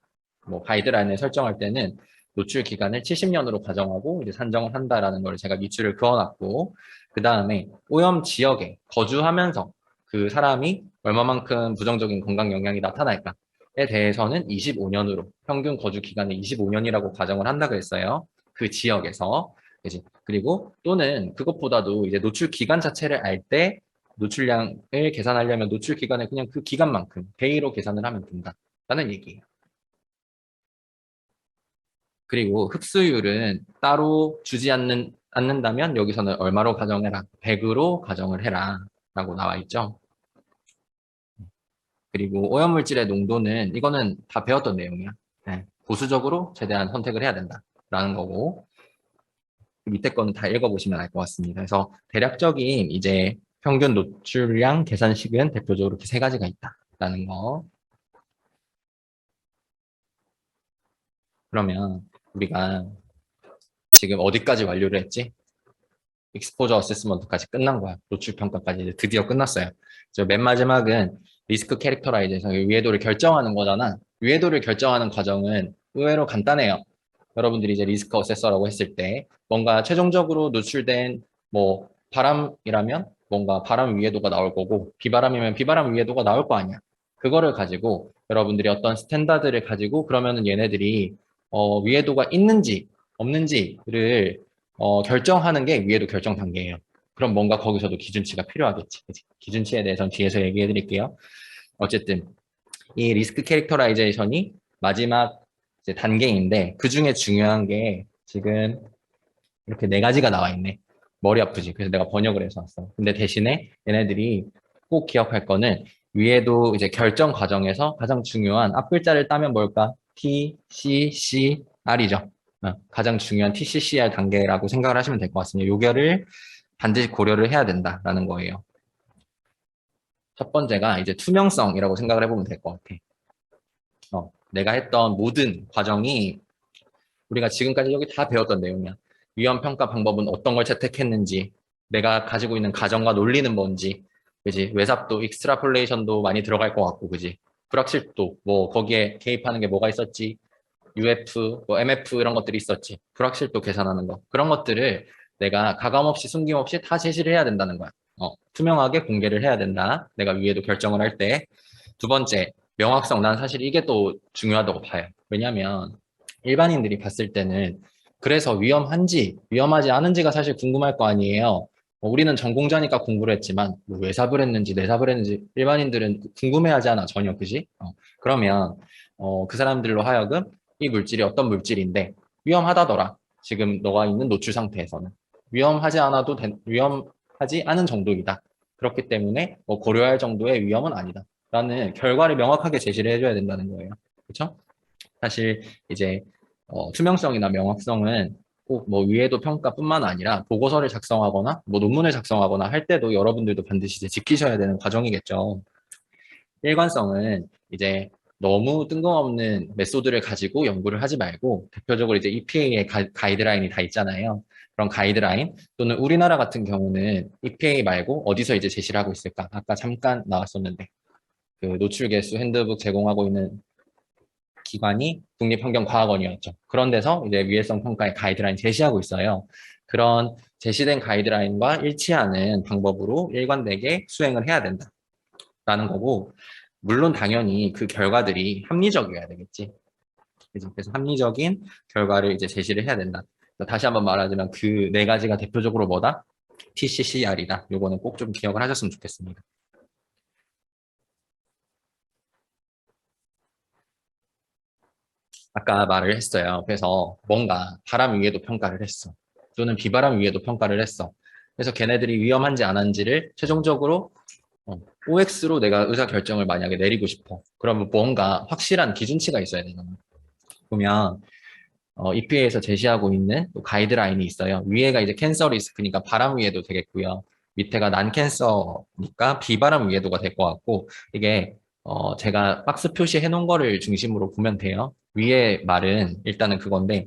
뭐 가이드라인을 설정할 때는 노출 기간을 70년으로 가정하고 이제 산정을 한다라는 걸 제가 밑줄을 그어놨고 그 다음에 오염 지역에 거주하면서 그 사람이 얼마만큼 부정적인 건강 영향이 나타날까에 대해서는 25년으로 평균 거주 기간을 25년이라고 가정을 한다 그랬어요. 그 지역에서 그지? 그리고 또는 그것보다도 이제 노출 기간 자체를 알 때 노출량을 계산하려면 노출 기간을 그냥 그 기간만큼 데이로 계산을 하면 된다라는 얘기예요. 그리고 흡수율은 따로 주지 않는다면 여기서는 얼마로 가정해라? 100으로 가정을 해라 라고 나와 있죠. 그리고 오염물질의 농도는 이거는 다 배웠던 내용이야. 네. 보수적으로 최대한 선택을 해야 된다라는 거고 그 밑에 거는 다 읽어보시면 알 것 같습니다. 그래서 대략적인 이제 평균 노출량 계산식은 대표적으로 이렇게 세 가지가 있다라는 거. 그러면 우리가 지금 어디까지 완료를 했지? 익스포저 어세스먼트까지 끝난 거야. 노출 평가까지 이제 드디어 끝났어요. 맨 마지막은 리스크 캐릭터라이제이션, 위해도를 결정하는 거잖아. 위해도를 결정하는 과정은 의외로 간단해요. 여러분들이 이제 리스크 어세서라고 했을 때 뭔가 최종적으로 노출된 뭐 바람이라면 뭔가 바람 위해도가 나올 거고 비바람이면 비바람 위해도가 나올 거 아니야. 그거를 가지고 여러분들이 어떤 스탠다드를 가지고 그러면은 얘네들이 위해도가 있는지 없는지를 결정하는 게 위해도 결정 단계예요. 그럼 뭔가 거기서도 기준치가 필요하겠지. 그치? 기준치에 대해서는 뒤에서 얘기해 드릴게요. 어쨌든 이 리스크 캐릭터라이제이션이 마지막 이제 단계인데 그 중에 중요한 게 지금 이렇게 네 가지가 나와 있네. 머리 아프지. 그래서 내가 번역을 해서 왔어. 근데 대신에 얘네들이 꼭 기억할 거는 위에도 이제 결정 과정에서 가장 중요한 앞글자를 따면 뭘까? T, C, C, R이죠. 가장 중요한 TCCR 단계라고 생각을 하시면 될 것 같습니다. 요거를 반드시 고려를 해야 된다라는 거예요. 첫 번째가 이제 투명성이라고 생각을 해보면 될 것 같아. 내가 했던 모든 과정이 우리가 지금까지 여기 다 배웠던 내용이야. 위험 평가 방법은 어떤 걸 채택했는지, 내가 가지고 있는 가정과 논리는 뭔지, 그지? 외삽도, 익스트라폴레이션도 많이 들어갈 것 같고, 그지? 불확실도, 뭐 거기에 개입하는 게 뭐가 있었지? UF, 뭐 MF 이런 것들이 있었지. 불확실도 계산하는 거. 그런 것들을 내가 가감없이 숨김없이 다 제시를 해야 된다는 거야. 투명하게 공개를 해야 된다. 내가 위에도 결정을 할 때. 두 번째, 명확성. 난 사실 이게 또 중요하다고 봐요. 왜냐면 일반인들이 봤을 때는 그래서 위험한지 위험하지 않은지가 사실 궁금할 거 아니에요. 우리는 전공자니까 공부를 했지만 뭐 외삽을 했는지 내삽을 했는지 일반인들은 궁금해하지 않아 전혀. 그지? 그러면 그 사람들로 하여금 이 물질이 어떤 물질인데 위험하다더라. 지금 너가 있는 노출 상태에서는 위험하지 않아도 위험하지 않은 정도이다. 그렇기 때문에 뭐 고려할 정도의 위험은 아니다. 라는 결과를 명확하게 제시를 해줘야 된다는 거예요. 그렇죠? 사실 이제 투명성이나 명확성은 꼭 뭐 위에도 평가뿐만 아니라 보고서를 작성하거나 뭐 논문을 작성하거나 할 때도 여러분들도 반드시 이제 지키셔야 되는 과정이겠죠. 일관성은 이제 너무 뜬금없는 메소드를 가지고 연구를 하지 말고 대표적으로 이제 EPA의 가이드라인이 다 있잖아요. 그런 가이드라인 또는 우리나라 같은 경우는 EPA 말고 어디서 이제 제시를 하고 있을까? 아까 잠깐 나왔었는데 그 노출 개수 핸드북 제공하고 있는 기관이 국립환경과학원이었죠. 그런 데서 이제 위해성 평가의 가이드라인 제시하고 있어요. 그런 제시된 가이드라인과 일치하는 방법으로 일관되게 수행을 해야 된다라는 거고, 물론 당연히 그 결과들이 합리적이어야 되겠지. 그래서 합리적인 결과를 이제 제시를 해야 된다. 다시 한번 말하지만 그 네 가지가 대표적으로 뭐다? TCCR이다. 요거는 꼭 좀 기억을 하셨으면 좋겠습니다. 아까 말을 했어요. 그래서 뭔가 바람 위에도 평가를 했어. 또는 비바람 위에도 평가를 했어. 그래서 걔네들이 위험한지 안 한지를 최종적으로 OX로 내가 의사결정을 만약에 내리고 싶어. 그러면 뭔가 확실한 기준치가 있어야 되잖아. 보면 EPA에서 제시하고 있는 또 가이드라인이 있어요. 위에가 이제 캔서 리스크니까 바람 위에도 되겠고요. 밑에가 난 캔서니까 비바람 위에도가 될 것 같고 이게 제가 박스 표시해 놓은 거를 중심으로 보면 돼요. 위에 말은 일단은 그건데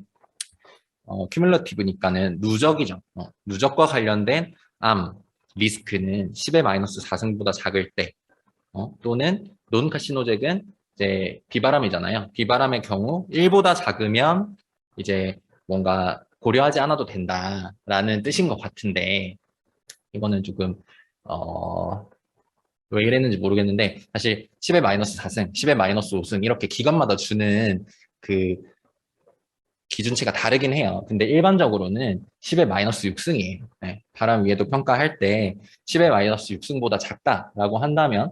큐뮬러티브니까는 누적이죠. 누적과 관련된 암 리스크는 10의 마이너스 4승보다 작을 때 또는 논 카시노잭은 이제 비바람이잖아요. 비바람의 경우 1보다 작으면 이제 뭔가 고려하지 않아도 된다라는 뜻인 것 같은데 이거는 조금 왜 이랬는지 모르겠는데 사실 10의 마이너스 4승, 10의 마이너스 5승 이렇게 기관마다 주는 그 기준치가 다르긴 해요. 근데 일반적으로는 10의 마이너스 6승이에요. 네, 바람 위에도 평가할 때 10의 마이너스 6승보다 작다라고 한다면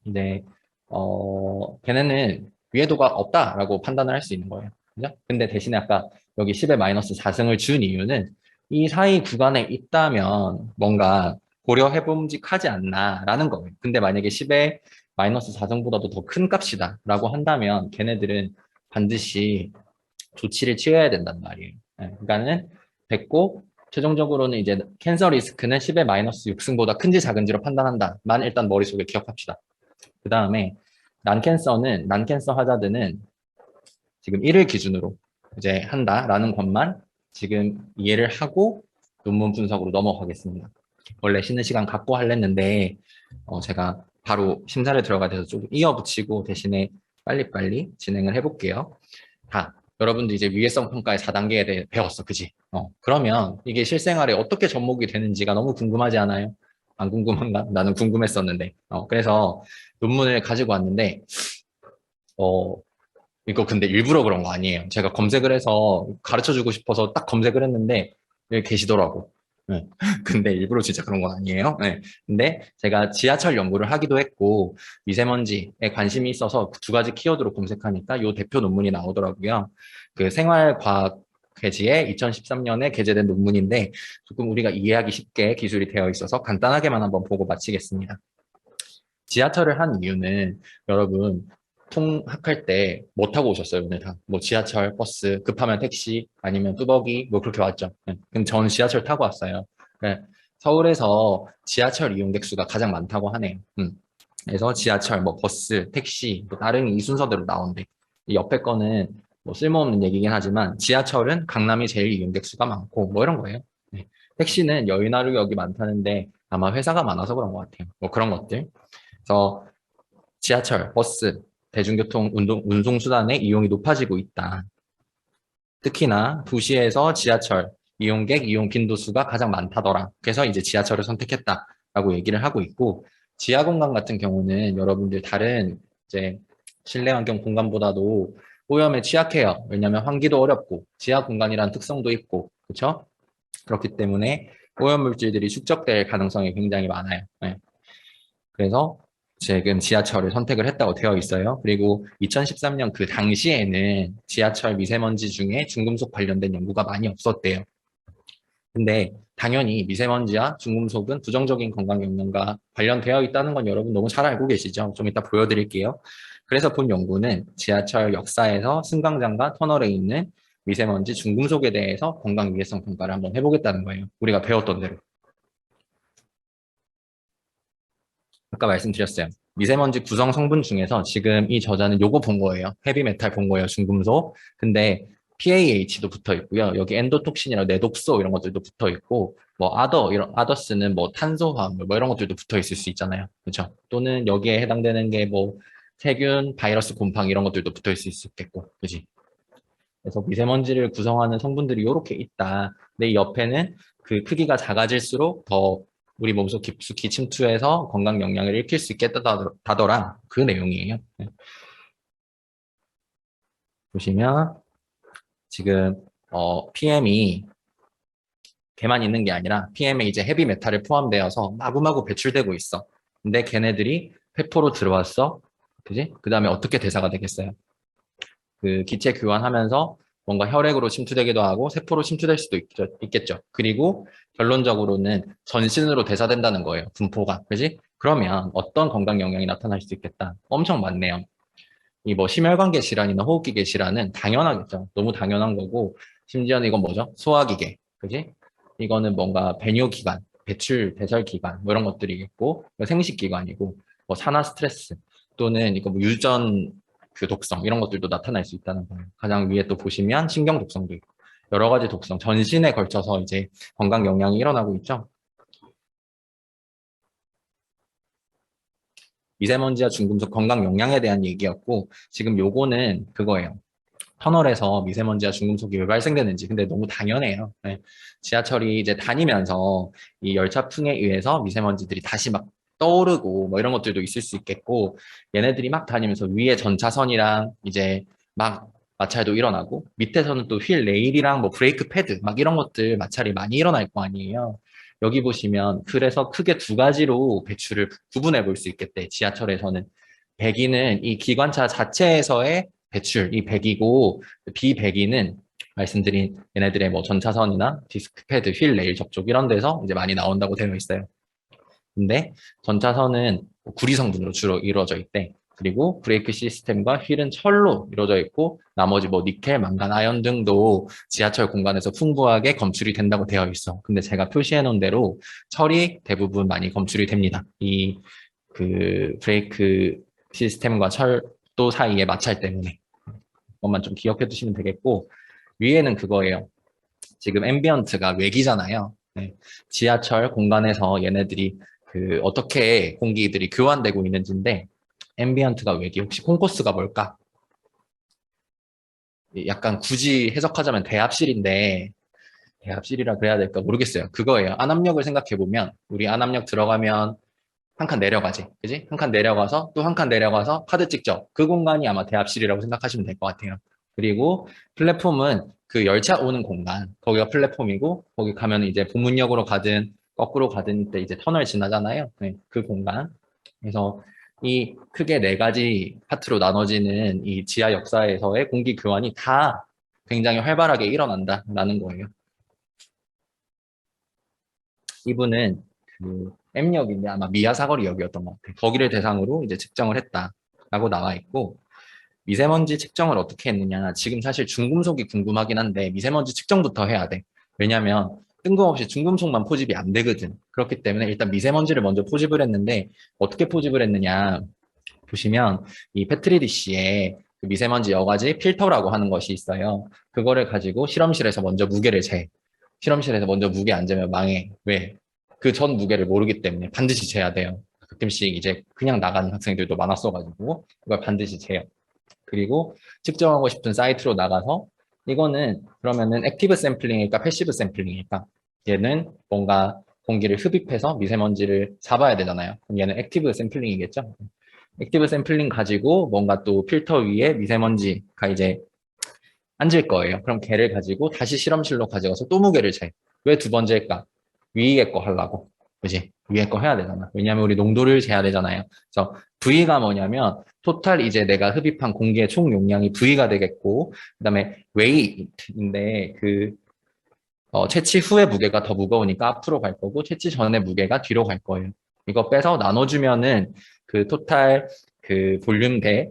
이제 걔네는 위해도가 없다라고 판단을 할 수 있는 거예요. 그죠? 근데 대신에 아까 여기 10의 마이너스 4승을 준 이유는 이 사이 구간에 있다면 뭔가 고려해봄직하지 않나라는 거예요. 근데 만약에 10의 마이너스 4승보다도 더 큰 값이다 라고 한다면 걔네들은 반드시 조치를 취해야 된단 말이에요. 그러니까는 됐고 최종적으로는 이제 캔서 리스크는 10의 마이너스 6승보다 큰지 작은지로 판단한다만 일단 머릿속에 기억합시다. 그 다음에 난캔서 하자드는 지금 1을 기준으로 이제 한다라는 것만 지금 이해를 하고 논문 분석으로 넘어가겠습니다. 원래 쉬는 시간 갖고 할랬는데 제가 바로 심사를 들어가 돼서 좀 이어붙이고 대신에 빨리빨리 진행을 해볼게요. 여러분들 이제 위해성 평가의 4단계에 대해 배웠어, 그지? 그러면 이게 실생활에 어떻게 접목이 되는지가 너무 궁금하지 않아요? 안 궁금한가? 나는 궁금했었는데. 그래서 논문을 가지고 왔는데, 이거 근데 일부러 그런 거 아니에요. 제가 검색을 해서 가르쳐 주고 싶어서 딱 검색을 했는데, 여기 계시더라고. 네. 근데 일부러 진짜 그런 건 아니에요. 네. 근데 제가 지하철 연구를 하기도 했고, 미세먼지에 관심이 있어서 그 두 가지 키워드로 검색하니까 요 대표 논문이 나오더라고요. 그 생활과학 회지에 2013년에 게재된 논문인데, 조금 우리가 이해하기 쉽게 기술이 되어 있어서 간단하게만 한번 보고 마치겠습니다. 지하철을 한 이유는 여러분, 통학할 때 뭐 타고 오셨어요, 오늘 다? 뭐 지하철, 버스, 급하면 택시, 아니면 뚜벅이, 뭐 그렇게 왔죠. 네. 근데 저는 지하철 타고 왔어요. 네. 서울에서 지하철 이용객 수가 가장 많다고 하네요. 그래서 지하철, 뭐 버스, 택시, 뭐 다른 이 순서대로 나온대. 이 옆에 거는 뭐 쓸모없는 얘기긴 하지만 지하철은 강남이 제일 이용객 수가 많고 뭐 이런 거예요. 네. 택시는 여의나루역이 많다는데 아마 회사가 많아서 그런 것 같아요. 뭐 그런 것들. 그래서 지하철, 버스, 대중교통 운송수단의 이용이 높아지고 있다. 특히나 도시에서 지하철 이용객 이용 빈도수가 가장 많다더라. 그래서 이제 지하철을 선택했다라고 얘기를 하고 있고, 지하 공간 같은 경우는 여러분들 다른 이제 실내 환경 공간보다도 오염에 취약해요. 왜냐하면 환기도 어렵고 지하 공간이란 특성도 있고, 그렇죠? 그렇기 때문에 오염 물질들이 축적될 가능성이 굉장히 많아요. 네. 그래서 지금 지하철을 선택을 했다고 되어 있어요. 그리고 2013년 그 당시에는 지하철 미세먼지 중에 중금속 관련된 연구가 많이 없었대요. 근데 당연히 미세먼지와 중금속은 부정적인 건강 영향과 관련되어 있다는 건 여러분 너무 잘 알고 계시죠? 좀 이따 보여드릴게요. 그래서 본 연구는 지하철 역사에서 승강장과 터널에 있는 미세먼지 중금속에 대해서 건강 위해성 평가를 한번 해보겠다는 거예요. 우리가 배웠던 대로. 아까 말씀드렸어요. 미세먼지 구성 성분 중에서 지금 이 저자는 요거 본 거예요. 헤비메탈 본 거예요. 중금속. 근데 PAH도 붙어 있고요. 여기 엔도톡신이랑 내독소 이런 것들도 붙어 있고, 뭐 이런 아더스는 뭐 탄소화합 뭐 이런 것들도 붙어 있을 수 있잖아요. 그렇죠? 또는 여기에 해당되는 게 뭐 세균, 바이러스, 곰팡이 이런 것들도 붙어 있을 수 있겠고, 그지? 그래서 미세먼지를 구성하는 성분들이 이렇게 있다. 근데 이 옆에는 그 크기가 작아질수록 더 우리 몸속 깊숙이 침투해서 건강 영향을 일으킬 수 있겠다더라. 그 내용이에요. 네. 보시면 지금 PM이 걔만 있는 게 아니라 PM에 이제 헤비 메탈이 포함되어서 마구마구 배출되고 있어. 근데 걔네들이 폐포로 들어왔어. 그지? 그 다음에 어떻게 대사가 되겠어요? 그 기체 교환하면서 뭔가 혈액으로 침투되기도 하고 세포로 침투될 수도 있겠죠. 그리고 결론적으로는 전신으로 대사된다는 거예요. 분포가. 그지? 그러면 어떤 건강 영향이 나타날 수 있겠다. 엄청 많네요. 이 뭐 심혈관계 질환이나 호흡기계 질환은 당연하겠죠. 너무 당연한 거고, 심지어는 이건 뭐죠? 소화기계. 그지? 이거는 뭔가 배뇨기관, 배출, 배설기관, 뭐 이런 것들이겠고, 생식기관이고, 뭐 산화 스트레스, 또는 이거 뭐 유전 그 독성, 이런 것들도 나타날 수 있다는 거예요. 가장 위에 또 보시면 신경 독성도 있고, 여러 가지 독성, 전신에 걸쳐서 이제 건강 영향이 일어나고 있죠. 미세먼지와 중금속 건강 영향에 대한 얘기였고, 지금 요거는 그거예요. 터널에서 미세먼지와 중금속이 왜 발생되는지. 근데 너무 당연해요. 네. 지하철이 이제 다니면서 이 열차풍에 의해서 미세먼지들이 다시 막 떠오르고 뭐 이런 것들도 있을 수 있겠고, 얘네들이 막 다니면서 위에 전차선이랑 이제 막 마찰도 일어나고, 밑에서는 또 휠 레일이랑 뭐 브레이크 패드 막 이런 것들 마찰이 많이 일어날 거 아니에요. 여기 보시면 그래서 크게 두 가지로 배출을 구분해 볼 수 있겠대. 지하철에서는 배기는 이 기관차 자체에서의 배출, 이 배기고, 비배기는 말씀드린 얘네들의 뭐 전차선이나 디스크 패드, 휠 레일 접촉 이런 데서 이제 많이 나온다고 되어 있어요. 근데 전차선은 구리 성분으로 주로 이루어져 있대. 그리고 브레이크 시스템과 휠은 철로 이루어져 있고 나머지 뭐 니켈, 망간, 아연 등도 지하철 공간에서 풍부하게 검출이 된다고 되어 있어. 근데 제가 표시해 놓은 대로 철이 대부분 많이 검출이 됩니다. 이 그 브레이크 시스템과 철도 사이의 마찰 때문에. 그것만 좀 기억해 두시면 되겠고 위에는 그거예요. 지금 앰비언트가 외기잖아요. 네. 지하철 공간에서 얘네들이 그 어떻게 공기들이 교환되고 있는지인데 앰비언트가 외기. 혹시 콩코스가 뭘까? 약간 굳이 해석하자면 대합실인데 대합실이라 그래야 될까 모르겠어요. 그거예요. 안압력을 생각해 보면 우리 안압력 들어가면 한 칸 내려가지. 그지? 한 칸 내려가서 또 한 칸 내려가서 카드 찍죠. 그 공간이 아마 대합실이라고 생각하시면 될 것 같아요. 그리고 플랫폼은 그 열차 오는 공간, 거기가 플랫폼이고 거기 가면 이제 보문역으로 가든 거꾸로 가든 때 이제 터널 지나잖아요. 네, 그 공간. 그래서 이 크게 네 가지 파트로 나눠지는 이 지하 역사에서의 공기 교환이 다 굉장히 활발하게 일어난다라는 거예요. 이분은 그 M역인데 아마 미야사거리역이었던 것 같아요. 거기를 대상으로 이제 측정을 했다라고 나와 있고 미세먼지 측정을 어떻게 했느냐. 지금 사실 중금속이 궁금하긴 한데 미세먼지 측정부터 해야 돼. 왜냐면 뜬금없이 중금속만 포집이 안 되거든. 그렇기 때문에 일단 미세먼지를 먼저 포집을 했는데 어떻게 포집을 했느냐. 보시면 이 페트리디시에 그 미세먼지 여과지 필터라고 하는 것이 있어요. 그거를 가지고 실험실에서 먼저 무게를 재. 실험실에서 먼저 무게 안 재면 망해. 왜? 그 전 무게를 모르기 때문에 반드시 재야 돼요. 가끔씩 이제 그냥 나가는 학생들도 많았어가지고 그걸 반드시 재요. 그리고 측정하고 싶은 사이트로 나가서 이거는 그러면은 액티브 샘플링일까 패시브 샘플링일까? 얘는 뭔가 공기를 흡입해서 미세먼지를 잡아야 되잖아요. 그럼 얘는 액티브 샘플링이겠죠? 액티브 샘플링 가지고 뭔가 또 필터 위에 미세먼지가 이제 앉을 거예요. 그럼 걔를 가지고 다시 실험실로 가져가서 또 무게를 재. 왜 두 번 잴까? 위에 거 하려고. 그지? 위에 거 해야 되잖아. 왜냐면 우리 농도를 재야 되잖아요. 그래서 V가 뭐냐면 토탈 이제 내가 흡입한 공기의 총 용량이 V가 되겠고 그다음에 weight인데 그 채취 후의 무게가 더 무거우니까 앞으로 갈 거고 채취 전의 무게가 뒤로 갈 거예요. 이거 빼서 나눠주면은 그 토탈 그 볼륨 대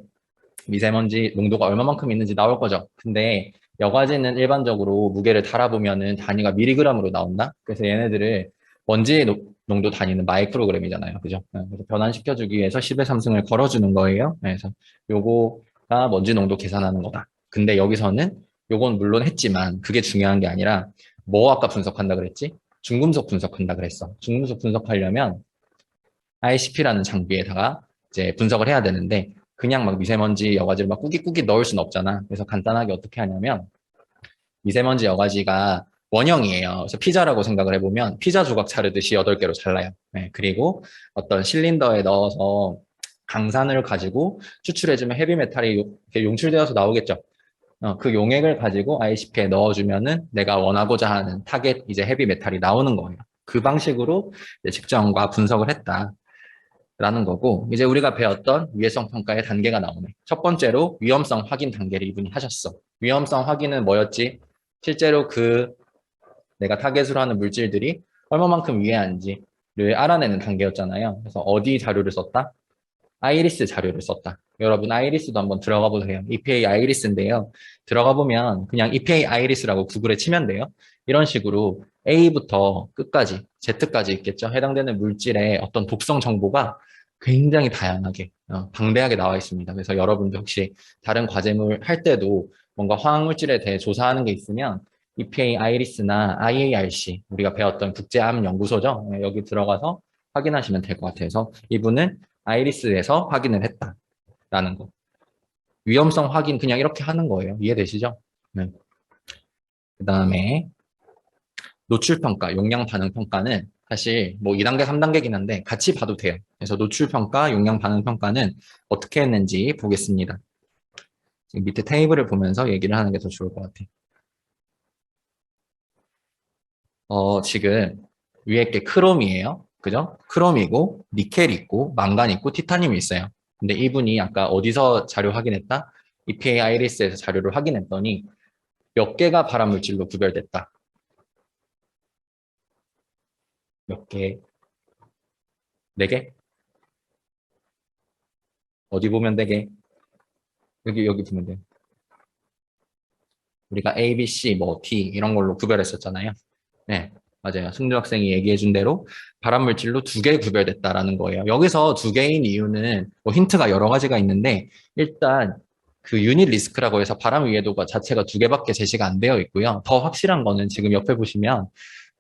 미세먼지 농도가 얼마만큼 있는지 나올 거죠. 근데 여과지는 일반적으로 무게를 달아보면은 단위가 미리그램으로 나온다. 그래서 얘네들을 먼지의 농도 단위는 마이크로그램이잖아요. 그죠? 그래서 변환시켜주기 위해서 10의 3승을 걸어주는 거예요. 그래서 요거가 먼지 농도 계산하는 거다. 근데 여기서는 요건 물론 했지만 그게 중요한 게 아니라 뭐 아까 분석한다 그랬지? 중금속 분석한다 그랬어. 중금속 분석하려면 ICP라는 장비에다가 이제 분석을 해야 되는데 그냥 막 미세먼지 여과지를 막 꾸깃꾸깃 넣을 수는 없잖아. 그래서 간단하게 어떻게 하냐면 미세먼지 여과지가 원형이에요. 그래서 피자라고 생각을 해보면 피자 조각 자르듯이 8개로 잘라요. 네, 그리고 어떤 실린더에 넣어서 강산을 가지고 추출해주면 헤비메탈이 용출되어서 나오겠죠. 그 용액을 가지고 ICP에 넣어주면은 내가 원하고자 하는 타겟 이제 헤비메탈이 나오는 거예요. 그 방식으로 측정과 분석을 했다. 라는 거고 이제 우리가 배웠던 위해성 평가의 단계가 나오네. 첫 번째로 위험성 확인 단계를 이분이 하셨어. 위험성 확인은 뭐였지? 실제로 그 내가 타겟으로 하는 물질들이 얼마만큼 위해한지를 알아내는 단계였잖아요. 그래서 어디 자료를 썼다? 아이리스 자료를 썼다. 여러분 아이리스도 한번 들어가 보세요. EPA 아이리스인데요. 들어가 보면 그냥 EPA 아이리스라고 구글에 치면 돼요. 이런 식으로 A부터 끝까지 Z까지 있겠죠. 해당되는 물질의 어떤 독성 정보가 굉장히 다양하게 방대하게 나와 있습니다. 그래서 여러분들 혹시 다른 과제물 할 때도 뭔가 화학물질에 대해 조사하는 게 있으면 EPA 아이리스나 IARC 우리가 배웠던 국제암 연구소죠. 여기 들어가서 확인하시면 될 것 같아서 이분은 아이리스에서 확인을 했다라는 거. 위험성 확인 그냥 이렇게 하는 거예요. 이해되시죠? 네. 그 다음에 노출평가, 용량반응평가는 사실 뭐 2단계, 3단계긴 한데 같이 봐도 돼요. 그래서 노출평가, 용량반응평가는 어떻게 했는지 보겠습니다. 지금 밑에 테이블을 보면서 얘기를 하는 게 더 좋을 것 같아요. 지금 위에 게 크롬이에요. 그죠? 크롬이고, 니켈 있고, 망간 있고, 티타늄이 있어요. 근데 이분이 아까 어디서 자료 확인했다? EPA 아이리스에서 자료를 확인했더니 몇 개가 발암물질로 구별됐다. 몇 개. 4개? 어디 보면 4개? 여기 보면 돼. 우리가 A, B, C, 뭐 D 이런 걸로 구별했었잖아요. 네, 맞아요. 승주 학생이 얘기해 준 대로 발암물질로 2개 구별됐다라는 거예요. 여기서 2개인 이유는 뭐 힌트가 여러 가지가 있는데 일단 그 유닛 리스크라고 해서 발암 위해도가 자체가 2개밖에 제시가 안 되어 있고요. 더 확실한 거는 지금 옆에 보시면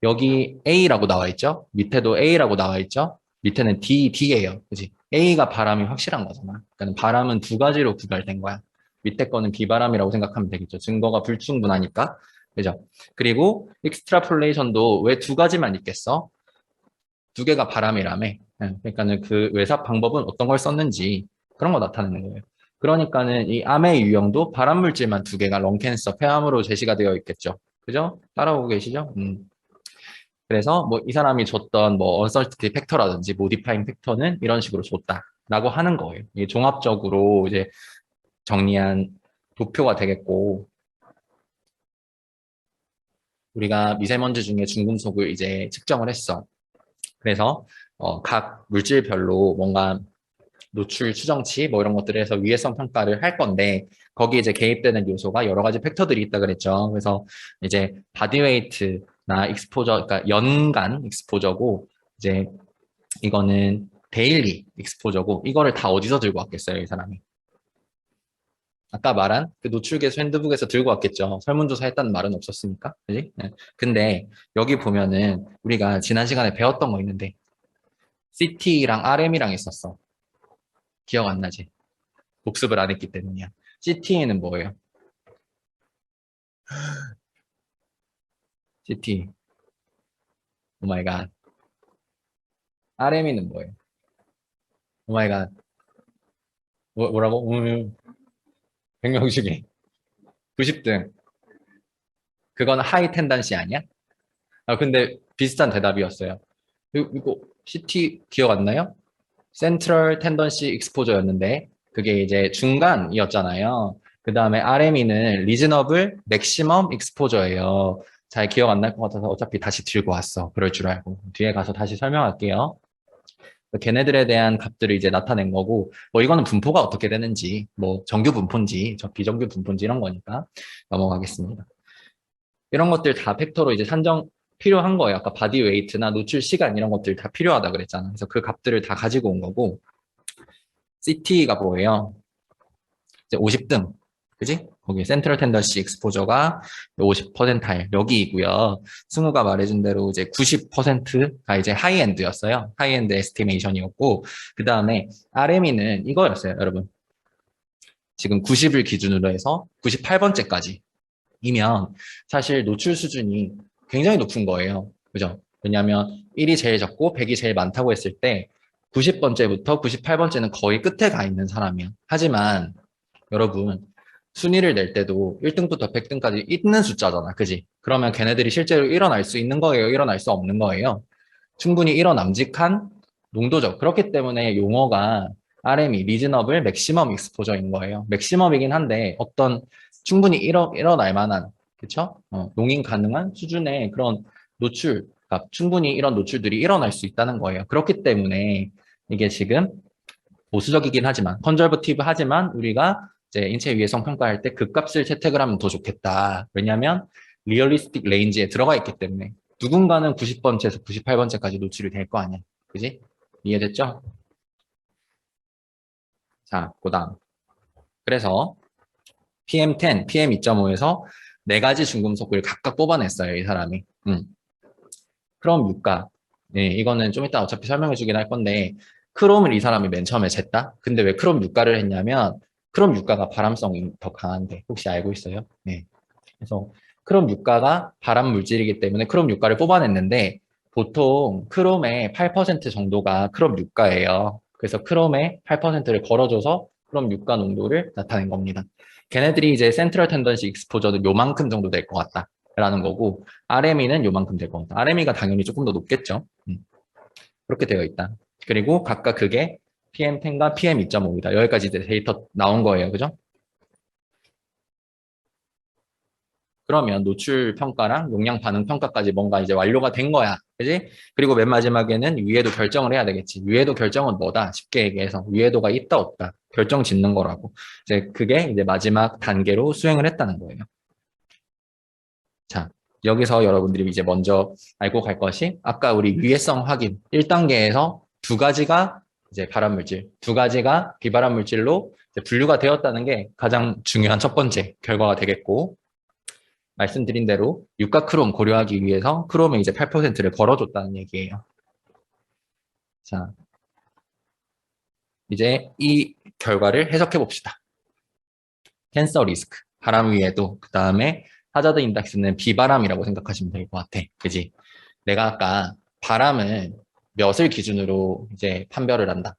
여기 A라고 나와 있죠? 밑에도 A라고 나와 있죠? 밑에는 D예요. 그지? A가 바람이 확실한 거잖아. 그러니까 바람은 2가지로 구별된 거야. 밑에 거는 비바람이라고 생각하면 되겠죠. 증거가 불충분하니까. 그죠? 그리고 익스트라폴레이션도 왜 2가지만 있겠어? 2개가 바람이라며. 그러니까는 그 외사 방법은 어떤 걸 썼는지 그런 거 나타내는 거예요. 그러니까는 이 암의 유형도 발암물질만 2개가 런캔서 폐암으로 제시가 되어 있겠죠. 그죠? 따라오고 계시죠? 그래서 뭐 이 사람이 줬던 뭐 언설티티 팩터라든지 모디파잉 팩터는 이런 식으로 줬다라고 하는 거예요. 이게 종합적으로 이제 정리한 도표가 되겠고 우리가 미세먼지 중에 중금속을 이제 측정을 했어. 그래서 각 물질별로 뭔가 노출 추정치 뭐 이런 것들을 해서 위해성 평가를 할 건데 거기에 이제 개입되는 요소가 여러 가지 팩터들이 있다 그랬죠. 그래서 이제 바디웨이트나 익스포저, 그러니까 연간 익스포저고 이제 이거는 데일리 익스포저고 이거를 다 어디서 들고 왔겠어요, 이 사람이? 아까 말한 그 노출계수 핸드북에서 들고 왔겠죠. 설문조사 했다는 말은 없었으니까. 그지? 네. 근데 여기 보면은 우리가 지난 시간에 배웠던 거 있는데 CT랑 RM이랑 있었어. 기억 안 나지? 복습을 안 했기 때문이야. CT는 뭐예요? CT. 오 마이 갓. RM이는 뭐예요? 오 마이 갓. 뭐라고? 100명 중에 90등. 그건 하이 텐던시 아니야? 아, 근데 비슷한 대답이었어요. 이거 CT 기억 안 나요? 센트럴 텐던시 익스포저였는데 그게 이제 중간이었잖아요. 그 다음에 RME는 리즈너블 맥시멈 익스포저예요. 잘 기억 안 날 것 같아서 어차피 다시 들고 왔어. 그럴 줄 알고. 뒤에 가서 다시 설명할게요. 걔네들에 대한 값들을 이제 나타낸 거고, 뭐 이거는 분포가 어떻게 되는지, 뭐 정규 분포인지, 비정규 분포인지 이런 거니까 넘어가겠습니다. 이런 것들 다 팩터로 이제 산정 필요한 거예요. 아까 바디 웨이트나 노출 시간 이런 것들 다 필요하다 그랬잖아. 그래서 그 값들을 다 가지고 온 거고, CT가 뭐예요? 이제 50등. 그지? 거기 센트럴 텐던시 익스포저가 50%일 여기이고요. 승우가 말해준 대로 이제 90%가 이제 하이엔드였어요. 하이엔드 에스티메이션이었고 그 다음에 RME는 이거였어요, 여러분. 지금 90을 기준으로 해서 98번째까지 이면 사실 노출 수준이 굉장히 높은 거예요. 그죠? 왜냐하면 1이 제일 적고 100이 제일 많다고 했을 때 90번째부터 98번째는 거의 끝에 가 있는 사람이야. 하지만 여러분 순위를 낼 때도 1등부터 100등까지 있는 숫자잖아. 그지? 그러면 걔네들이 실제로 일어날 수 있는 거예요? 일어날 수 없는 거예요? 충분히 일어남직한 농도죠. 그렇기 때문에 용어가 RME, 리즈너블 맥시멈 익스포저인 거예요. 맥시멈이긴 한데 어떤 충분히 일어날 만한, 그쵸? 용인 가능한 수준의 그런 노출, 그러니까 충분히 이런 노출들이 일어날 수 있다는 거예요. 그렇기 때문에 이게 지금 보수적이긴 하지만, 컨저버티브 하지만 우리가 이제 인체 위해성 평가할 때 그 값을 채택을 하면 더 좋겠다. 왜냐하면 리얼리스틱 레인지에 들어가 있기 때문에 누군가는 90번째에서 98번째까지 노출이 될 거 아니야. 그지? 이해됐죠? 자, 그다음. 그래서 PM10, PM2.5에서 4가지 중금속을 각각 뽑아냈어요, 이 사람이. 크롬 유가. 네, 이거는 좀 이따 어차피 설명해 주긴 할 건데, 크롬을 이 사람이 맨 처음에 쟀다? 근데 왜 크롬 유가를 했냐면, 크롬 유가가 발암성이 더 강한데, 혹시 알고 있어요? 네. 그래서 크롬 유가가 발암 물질이기 때문에 크롬 유가를 뽑아냈는데, 보통 크롬의 8% 정도가 크롬 유가예요. 그래서 크롬의 8%를 걸어줘서 크롬 유가 농도를 나타낸 겁니다. 걔네들이 이제 센트럴 텐던시 익스포저는 요만큼 정도 될 것 같다. 라는 거고 RME는 요만큼 될 것 같다. RME가 당연히 조금 더 높겠죠. 그렇게 되어 있다. 그리고 각각 그게 PM10과 PM2.5이다. 여기까지 이제 데이터 나온 거예요. 그죠? 그러면 노출 평가랑 용량 반응 평가까지 뭔가 이제 완료가 된 거야. 그지? 그리고 맨 마지막에는 위에도 결정을 해야 되겠지. 위에도 결정은 뭐다? 쉽게 얘기해서 위에도가 있다 없다. 결정 짓는 거라고. 이제 그게 이제 마지막 단계로 수행을 했다는 거예요. 자, 여기서 여러분들이 이제 먼저 알고 갈 것이 아까 우리 유해성 확인 1단계에서 두 가지가 이제 발암물질, 두 가지가 비발암물질로 분류가 되었다는 게 가장 중요한 첫 번째 결과가 되겠고, 말씀드린 대로 유가 크롬 고려하기 위해서 크롬에 이제 8%를 걸어줬다는 얘기예요. 자, 이제 이 결과를 해석해 봅시다. 캔서 리스크, 바람 위에도, 그 다음에 하자드 인덱스는 비바람이라고 생각하시면 될 것 같아. 그지? 내가 아까 바람을 몇을 기준으로 이제 판별을 한다.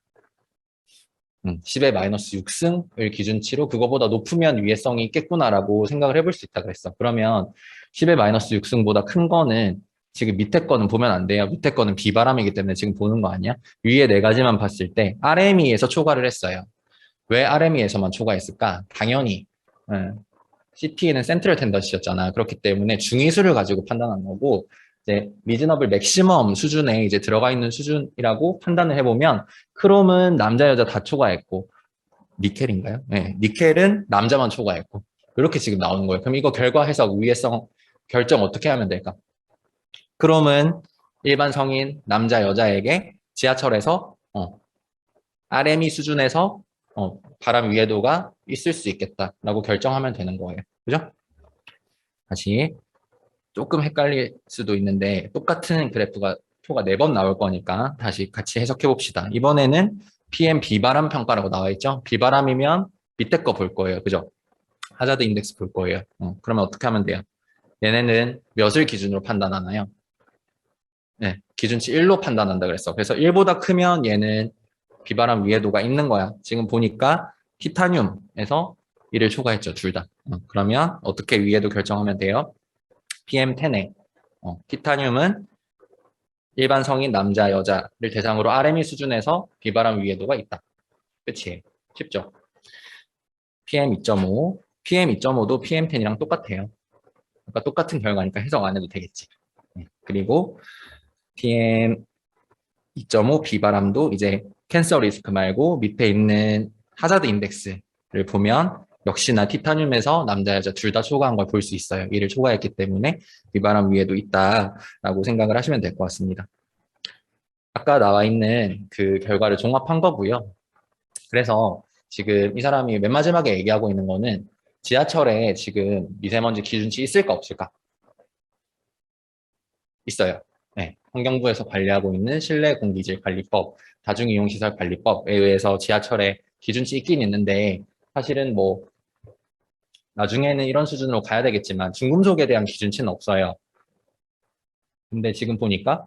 10의 마이너스 6승을 기준치로 그거보다 높으면 위해성이 있겠구나라고 생각을 해볼 수 있다 그랬어. 그러면 10의 마이너스 6승보다 큰 거는 지금 밑에 거는 보면 안 돼요. 밑에 거는 비바람이기 때문에 지금 보는 거 아니야? 위에 네 가지만 봤을 때 RME에서 초과를 했어요. 왜 RME에서만 초과했을까? 당연히 CT는 센트럴 텐던시였잖아. 그렇기 때문에 중위수를 가지고 판단한 거고 이제 리즈너블 맥시멈 수준에 이제 들어가 있는 수준이라고 판단을 해보면 크롬은 남자 여자 다 초과했고 니켈인가요? 네, 니켈은 남자만 초과했고 이렇게 지금 나오는 거예요. 그럼 이거 결과 해석 위해성 결정 어떻게 하면 될까? 크롬은 일반 성인 남자 여자에게 지하철에서 RME 수준에서 바람 위해도가 있을 수 있겠다라고 결정하면 되는 거예요. 그죠? 다시 조금 헷갈릴 수도 있는데 똑같은 그래프가 표가 4번 나올 거니까 다시 같이 해석해 봅시다. 이번에는 PM 비바람 평가라고 나와 있죠. 비바람이면 밑에 거 볼 거예요. 그죠? 하자드 인덱스 볼 거예요. 그러면 어떻게 하면 돼요? 얘네는 몇을 기준으로 판단하나요? 네, 기준치 1로 판단한다 그랬어. 그래서 1보다 크면 얘는 비바람 위해도가 있는 거야. 지금 보니까 티타늄에서 1을 초과했죠. 둘 다. 그러면 어떻게 위해도 결정하면 돼요? PM10에 티타늄은 일반 성인 남자, 여자를 대상으로 RME 수준에서 비바람 위해도가 있다. 끝이에요. 쉽죠? PM2.5, PM2.5도 PM10이랑 똑같아요. 그러니까 똑같은 결과니까 해석 안 해도 되겠지. 그리고 PM2.5 비바람도 이제 캔서 리스크 말고 밑에 있는 하자드 인덱스를 보면 역시나 티타늄에서 남자, 여자 둘 다 초과한 걸 볼 수 있어요. 이를 초과했기 때문에 비바람 위에도 있다라고 생각을 하시면 될 것 같습니다. 아까 나와 있는 그 결과를 종합한 거고요. 그래서 지금 이 사람이 맨 마지막에 얘기하고 있는 거는 지하철에 지금 미세먼지 기준치 있을까 없을까? 있어요. 네, 환경부에서 관리하고 있는 실내공기질관리법, 다중이용시설관리법에 의해서 지하철에 기준치 있긴 있는데 사실은 뭐 나중에는 이런 수준으로 가야 되겠지만 중금속에 대한 기준치는 없어요. 근데 지금 보니까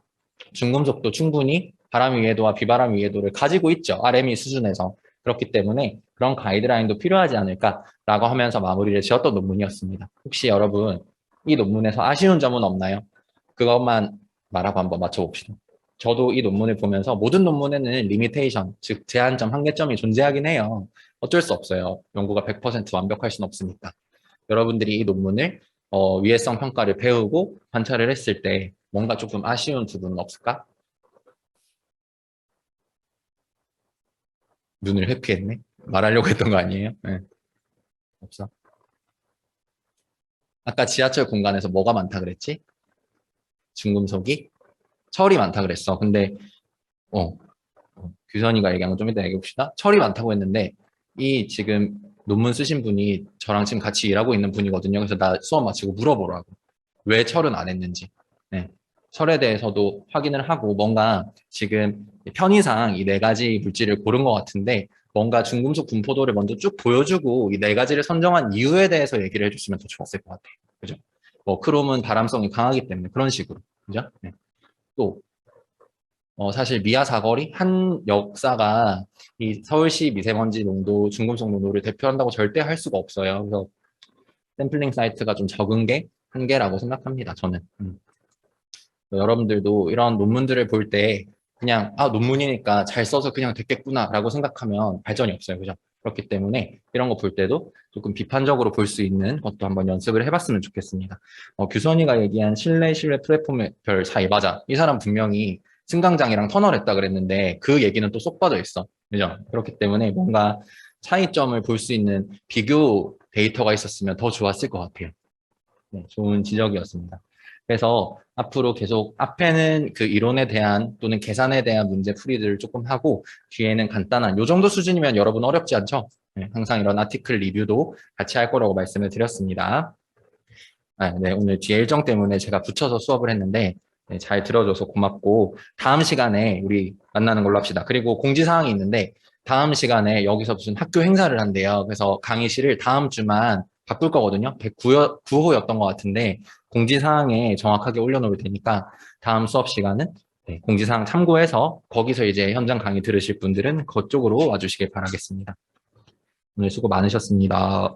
중금속도 충분히 바람 위해도와 비바람 위해도를 가지고 있죠. RME 수준에서. 그렇기 때문에 그런 가이드라인도 필요하지 않을까라고 하면서 마무리를 지었던 논문이었습니다. 혹시 여러분 이 논문에서 아쉬운 점은 없나요? 그것만 말하고 한번 맞춰봅시다. 저도 이 논문을 보면서 모든 논문에는 리미테이션, 즉 제한점, 한계점이 존재하긴 해요. 어쩔 수 없어요. 연구가 100% 완벽할 수는 없으니까. 여러분들이 이 논문을 위해성 평가를 배우고 관찰을 했을 때 뭔가 조금 아쉬운 부분은 없을까? 눈을 회피했네. 말하려고 했던 거 아니에요? 네. 없어. 아까 지하철 공간에서 뭐가 많다 그랬지? 중금속이? 철이 많다 그랬어. 근데 규선이가 얘기한 건 좀 이따 얘기해 봅시다. 철이 많다고 했는데 이 지금 논문 쓰신 분이 저랑 지금 같이 일하고 있는 분이거든요. 그래서 나 수업 마치고 물어보라고. 왜 철은 안 했는지. 네. 철에 대해서도 확인을 하고 뭔가 지금 편의상 이 네 가지 물질을 고른 것 같은데 뭔가 중금속 분포도를 먼저 쭉 보여주고 이 네 가지를 선정한 이유에 대해서 얘기를 해줬으면 더 좋았을 것 같아요. 그죠? 뭐 크롬은 바람성이 강하기 때문에 그런 식으로. 그죠? 네. 또 사실 미아 사거리 한 역사가 이 서울시 미세먼지 농도, 중금속 농도를 대표한다고 절대 할 수가 없어요. 그래서 샘플링 사이트가 좀 적은 게 한계라고 생각합니다. 저는. 여러분들도 이런 논문들을 볼 때 그냥 논문이니까 잘 써서 그냥 됐겠구나라고 생각하면 발전이 없어요. 그죠? 그렇기 때문에 이런 거 볼 때도 조금 비판적으로 볼 수 있는 것도 한번 연습을 해봤으면 좋겠습니다. 규선이가 얘기한 신뢰 플랫폼별 사이 맞아. 이 사람 분명히 승강장이랑 터널했다 그랬는데 그 얘기는 또 쏙 빠져 있어. 그죠? 그렇기 때문에 뭔가 차이점을 볼 수 있는 비교 데이터가 있었으면 더 좋았을 것 같아요. 네, 좋은 지적이었습니다. 그래서 앞으로 계속 앞에는 그 이론에 대한 또는 계산에 대한 문제 풀이들을 조금 하고 뒤에는 간단한 요 정도 수준이면 여러분 어렵지 않죠? 네, 항상 이런 아티클 리뷰도 같이 할 거라고 말씀을 드렸습니다. 네, 오늘 뒤에 일정 때문에 제가 붙여서 수업을 했는데 네, 잘 들어줘서 고맙고 다음 시간에 우리 만나는 걸로 합시다. 그리고 공지사항이 있는데 다음 시간에 여기서 무슨 학교 행사를 한대요. 그래서 강의실을 다음 주만 바꿀 거거든요. 109호였던 것 같은데 공지사항에 정확하게 올려놓을 테니까 다음 수업 시간은 네, 공지사항 참고해서 거기서 이제 현장 강의 들으실 분들은 그쪽으로 와주시길 바라겠습니다. 오늘 수고 많으셨습니다.